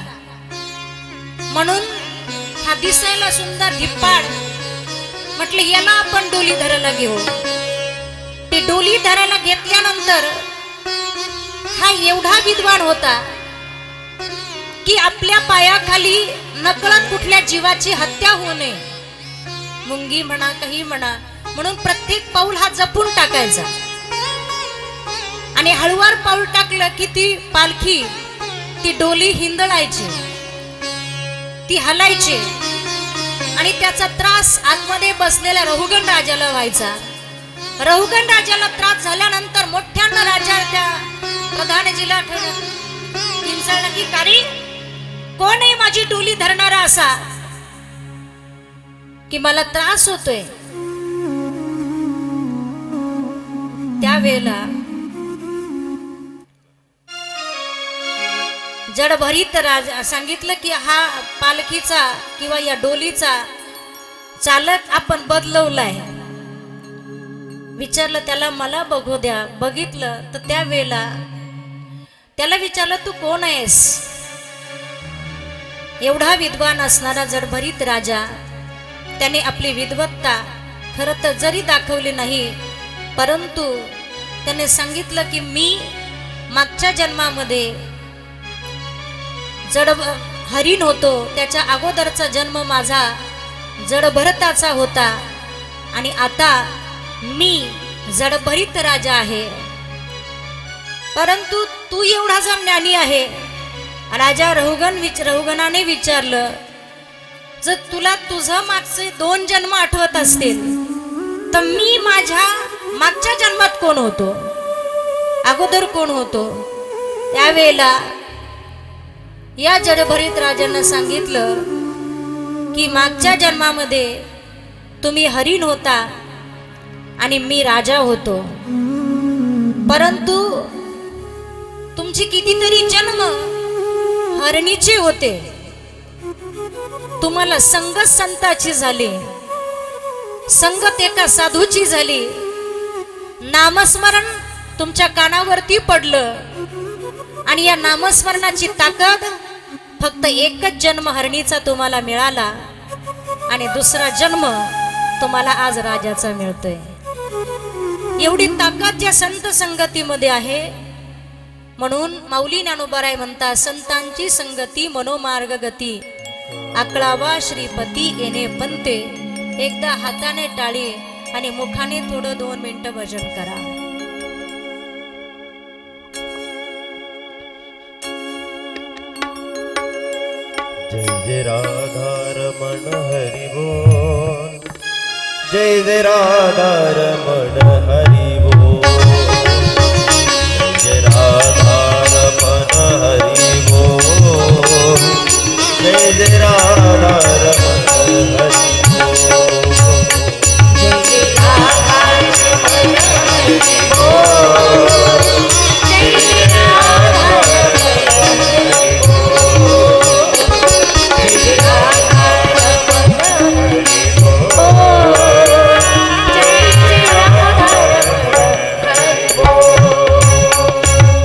म्हणून हा दिसायला सुंदर धिप्पाड म्हटलं याला आपण डोली धरायला घेऊ. ती डोली धरायला घेतल्यानंतर हा एवढा विद्वान होता की आपल्या पायाखाली नकळत कुठल्या जीवाची हत्या होऊ नये. मुंगी म्हणा काही म्हणा म्हणून प्रत्येक पाऊल हा जपून टाकायचा. आणि हळूवार पाऊल टाकलं की ती पालखी ती डोली हिंदळायची ती हलायची आणि त्याचा त्रास आतमध्ये बसलेल्या रहुगण राजाला व्हायचा. रहुगण राजाला त्रास झाल्यानंतर मोठ्यानं राजा त्या प्रधानजीला किंचाळला की कारी कोण आहे माझी डोली धरणारा असा की मला त्रास होतोय. त्यावेळेला जडभरीत राजा सांगितलं की हा पालखीचा किंवा या डोलीचा चालक आपण बदलवलाय. विचारलं त्याला मला बघू द्या. बघितलं तर त्यावेळेला त्याला विचारलं तू कोण आहेस. एवढा विद्वान असणारा जडभरीत राजा त्याने आपली विद्वत्ता खरं तर जरी दाखवली नाही परंतु त्याने सांगितलं की मी मागच्या जन्मामध्ये जड हरिण होतो. त्याच्या अगोदरचा जन्म माझा जडभरताचा होता आणि आता मी जडभरीत राजा आहे. परंतु तू एवढा जर ज्ञानी आहे. राजा रहुगणाने विचारलं जर तुला तुझं मागचे 2 जन्म आठवत असतील तर मी माझ्या मागच्या जन्मात कोण होतो अगोदर कोण होतो. त्यावेळेला या जडभरीत राजांना सांगितलं की मागच्या जन्मामध्ये तुम्ही हरिण होता आणि मी राजा होतो. परंतु तुमचे कितीतरी जन्म हरणीचे होते. तुम्हाला संगत संताची झाली संगत एका साधूची झाली. नामस्मरण तुमच्या कानावरती पडलं आणि या नामस्मरणाची ताकद फक्त एकच जन्म हरणीचा तुम्हाला मिळाला आणि दुसरा जन्म तुम्हाला आज राजाचा मिळतोय. एवढी ताकद या संत संगतीमध्ये आहे. म्हणून माऊली ज्ञानोबाराय म्हणतात संतांची संगती मनोमार्ग गती आकळावा श्रीपती येणे पंते. एकदा हाताने टाळी आणि मुखाने थोडं 2 मिनिटं भजन करा. जय जय राधारमण हरि बोल. जय जय राधारमण हरि बोल. जय राधारमण हरि बोल. जय जय राधारमण हरि बोल. जय जय राधारमण हरि बोल. जय जय राधारमण हरि बोल. जय राधारमण हरि बोल. जय जय राधारमण हरि बोल.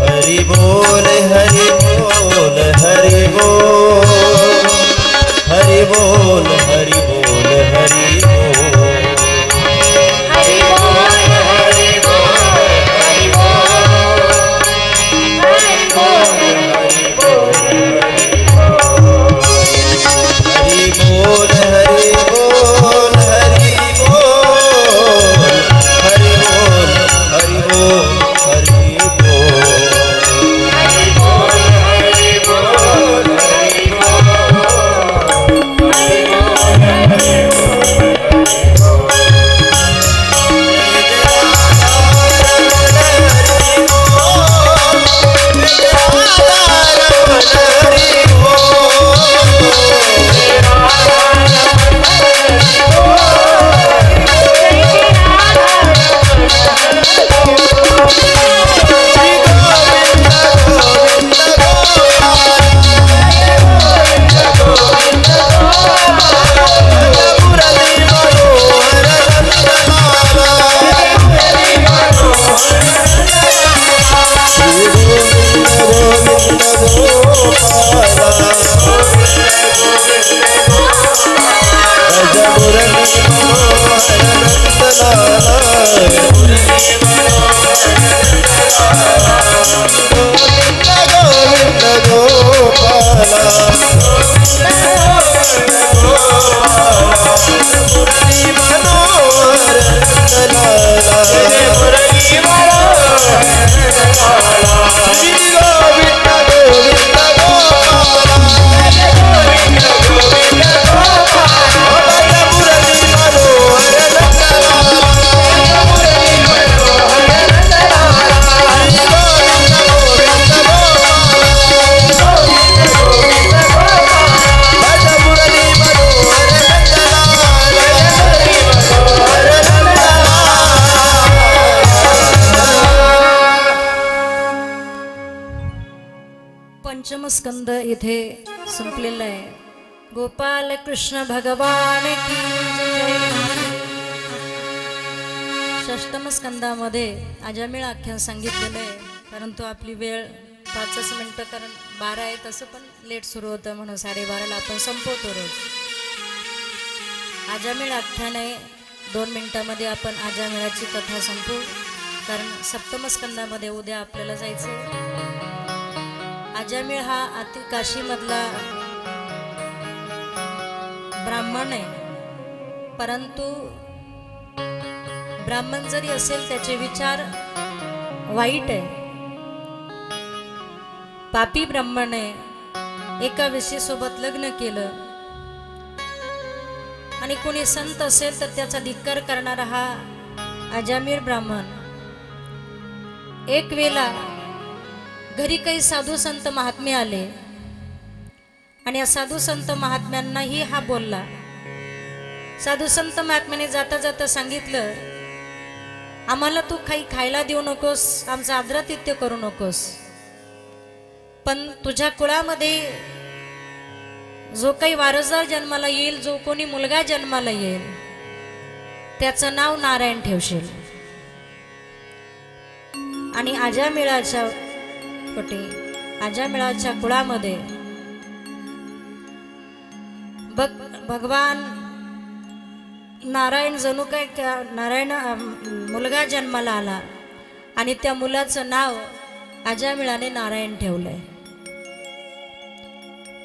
हरि बोल हरि बोल हरि बोल. हरि बोल हरि बोल स्कंद इथे संपलेला आहे. गोपाल कृष्ण भगवान की जय. षष्टम स्कंदामध्ये अजामिळ आख्यान सांगितलेलं आहे, परंतु आपली वेळ 5 मिनटं, कारण 12 आहे, तसं पण लेट सुरू होतं म्हणून 12:30ला आपण संपवतो रोज. अजामिळ आख्यान आहे, 2 मिनिटामध्ये आपण अजामिळाची कथा संपवू, कारण सप्तम स्कंदामध्ये उद्या आपल्याला जायचं. अजामिळ हा अति काशीमधला ब्राह्मण आहे, परंतु ब्राह्मण जरी असेल त्याचे विचार वाईट आहे. पापी ब्राह्मण आहे. एका वेश्येसोबत लग्न केलं आणि कोणी संत असेल तर त्याचा धिक्कार करणारा हा अजामिळ ब्राह्मण. एक वेळा घरी काही साधू संत महात्मे आले आणि या साधू संत महात्म्यांनाही हा बोलला. साधू संत महात्म्याने जाता जाता सांगितलं, आम्हाला तू काही खायला देऊ नकोस, आमचं आदरातिथ्य करू नकोस, पण तुझ्या कुळामध्ये जो काही वारसदार जन्माला येईल, जो कोणी मुलगा जन्माला येईल, त्याचं नाव नारायण ठेवशील. आणि अजामिळाच्या अजामिळाच्या कुळामध्ये भगवान नारायण जणू काय नारायण मुलगा जन्माला आला आणि त्या मुलाचं नाव अजामिळाने नारायण ठेवलंय.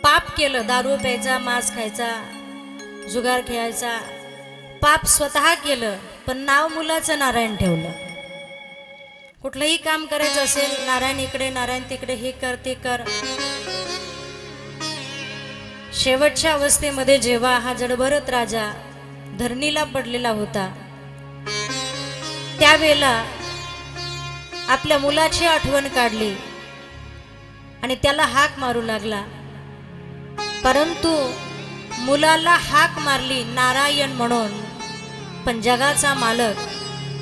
पाप केलं, दारू प्यायचा, मांस खायचा, जुगार खेळायचा, पाप स्वतः केलं, पण नाव मुलाचं नारायण ठेवलं. कुठलंही काम करायचं असेल, नारायण इकडे नारायण तिकडे, हे कर ते कर. शेवटच्या अवस्थेमध्ये जेव्हा हा जडभरत राजा धरणीला पडलेला होता, त्यावेळेला आपल्या मुलाची आठवण काढली आणि त्याला हाक मारू लागला. परंतु मुलाला हाक मारली नारायण म्हणून, पण जगाचा मालक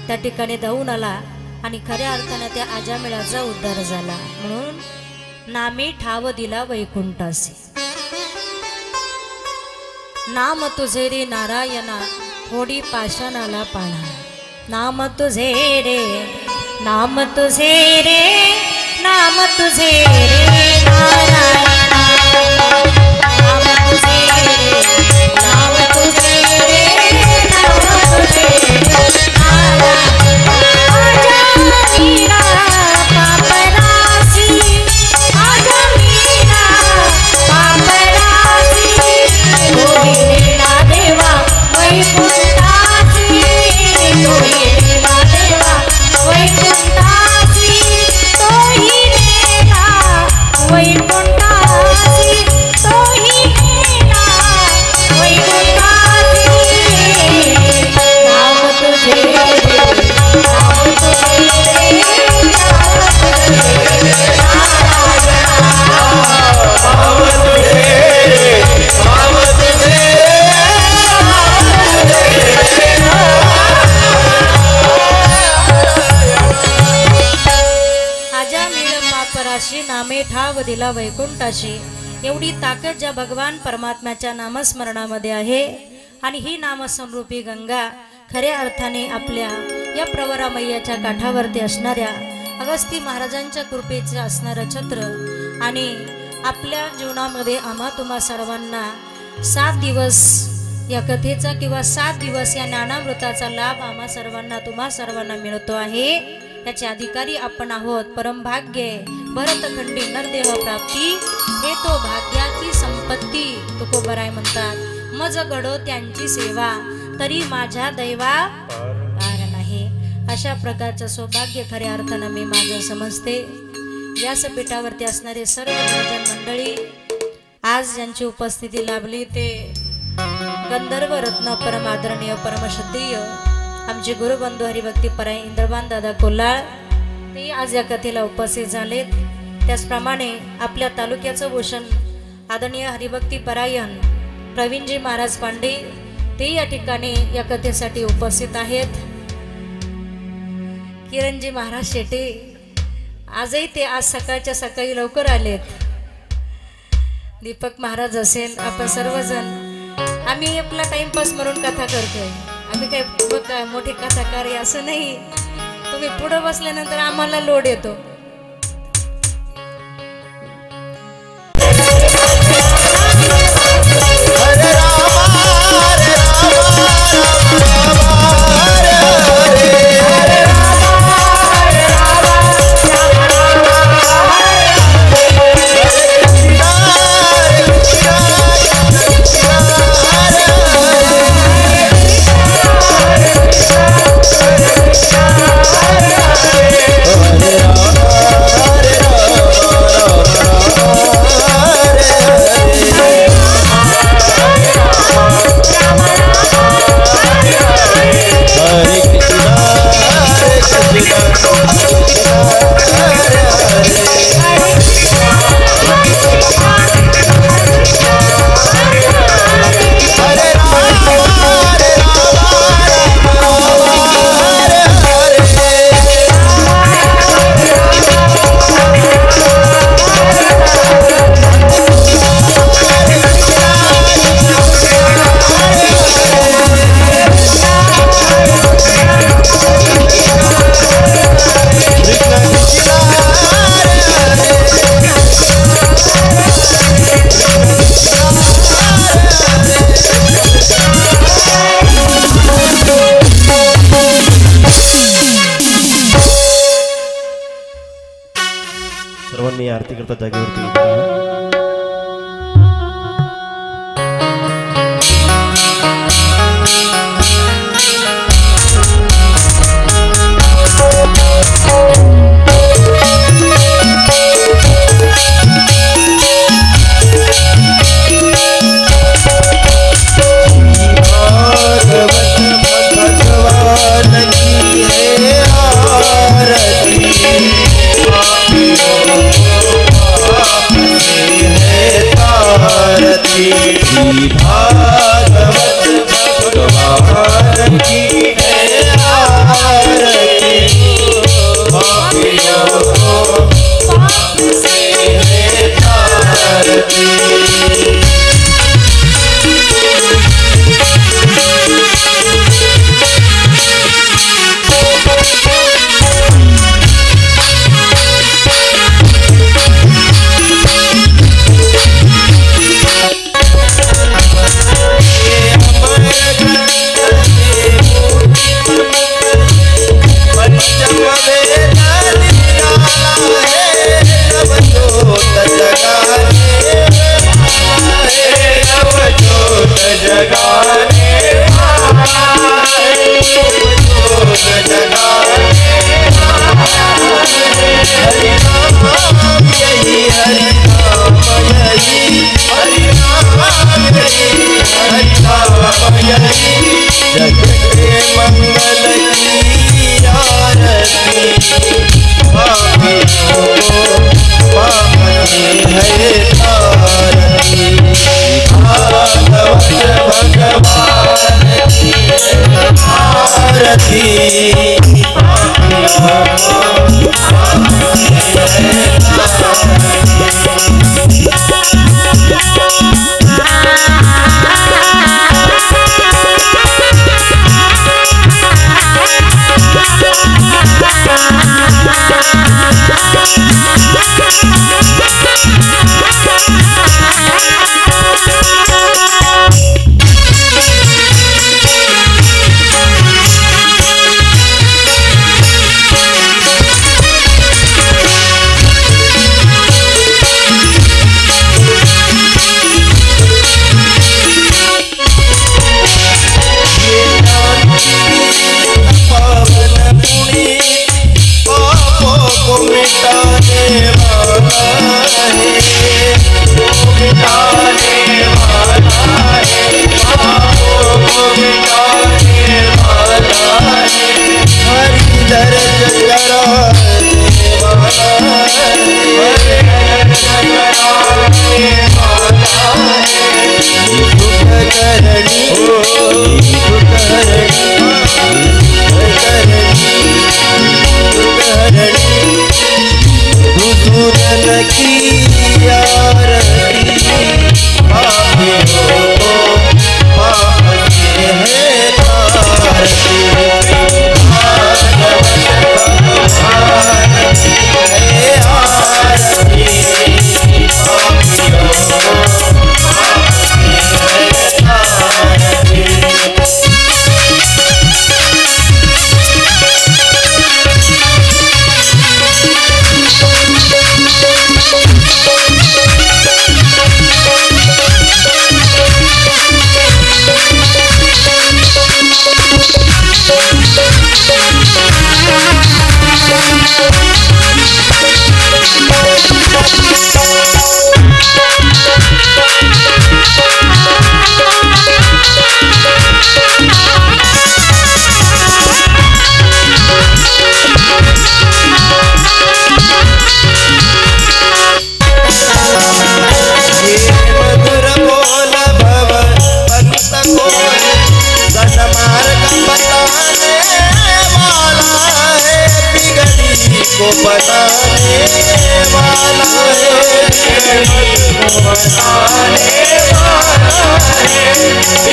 त्या ठिकाणी धावून आला आणि खऱ्या अर्थाने त्या अजामिळाचा उद्धार झाला. म्हणून नामे ठाव दिला वैकुंठासी. नाम तुझे रे नारायणा, थोडी पाषाणाला पाणा. नाम तुझे रे, नाम तुझे रे, नाम तुझे रे नारायणा. नाम तुझे रे, नाम तुझे रे, नाम तुझे रे नारायणा. आजा मीरा पापरासी, आजा मीरा पापरासी. होईला देवा वैकुंठासी, होईला देवा वैकुंठासी, तोहिलेला वैकुंठासी, तोहिलेला वैकुंठासी. नाम तुझे रे, नाम तुझे रे, नाम तुझे रे पापराशी, नामे ठाव दिला वैकुंठाशी. एवढी ताकद ज्या भगवान परमात्म्याच्या नामस्मरणामध्ये आहे. आणि ही नामसमरूपी गंगा खऱ्या अर्थाने आपल्या या प्रवरामय्याच्या काठावरती असणाऱ्या अगस्ती महाराजांच्या कृपेचं असणारं छत्र. आणि आपल्या जीवनामध्ये आम्हा तुम्हा सर्वांना 7 दिवस या कथेचा किंवा 7 दिवस या ज्ञानामृताचा लाभ आम्हा सर्वांना तुम्हा सर्वांना मिळतो आहे. याचे अधिकारी आपण आहोत. परमभाग्य भरतखंडी नरदेह प्राप्ती, हे तो भाग्याची संपत्ती तुकोबराय म्हणतात. मज घडो त्यांची सेवा, तरी माझ्या दैवा पार नाही. अशा प्रकारचं सौभाग्य खऱ्या अर्थानं मी माझं समजते. व्यासपीठावरती असणारे सर्व भजन मंडळी, आज ज्यांची उपस्थिती लाभली ते गंधर्व रत्न परमादरणीय परमश्रद्धेय आमचे गुरुबंधू हरिभक्ती परायण इंद्रवान दादा कोल्हाळ, ते आज या कथेला उपस्थित झालेत. त्याचप्रमाणे आपल्या तालुक्याचं भूषण आदरणीय हरिभक्ती परायण प्रवीणजी महाराज पांडे, ते या ठिकाणी या कथेसाठी उपस्थित आहेत. किरणजी महाराज शेटे आजही ते आज सकाळच्या सकाळी लवकर आलेत. दीपक महाराज असेल, आपण सर्वजण आम्ही आपला टाइमपास म्हणून कथा करतोय. आम्ही काही मोठे कथाकार आहे असं नाही. तुम्ही पुढे बसल्यानंतर आम्हाला लोड येतो. सर्वांनी आरती करता जागेवरती उभे राहा.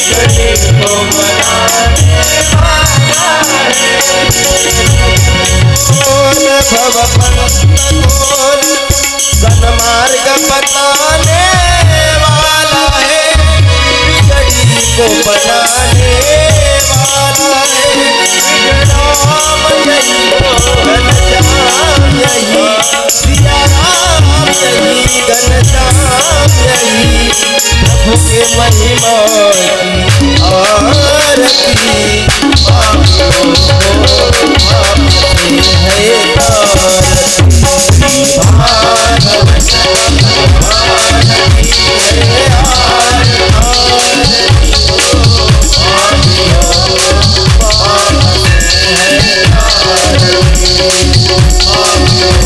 को मनाने वाला है। भव पंथ घोर सन्मार्ग बताने वाला है, बिगड़ी को बनाने वाला है। राम यही घनश्याम यही, सिया राम यही घनश्याम यही, प्रभु के महिमा की आरती। पापियों को पाप से है तारती, भागवत भारती है आरती। पापियों को पाप से है तारती, पापियों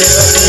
Dev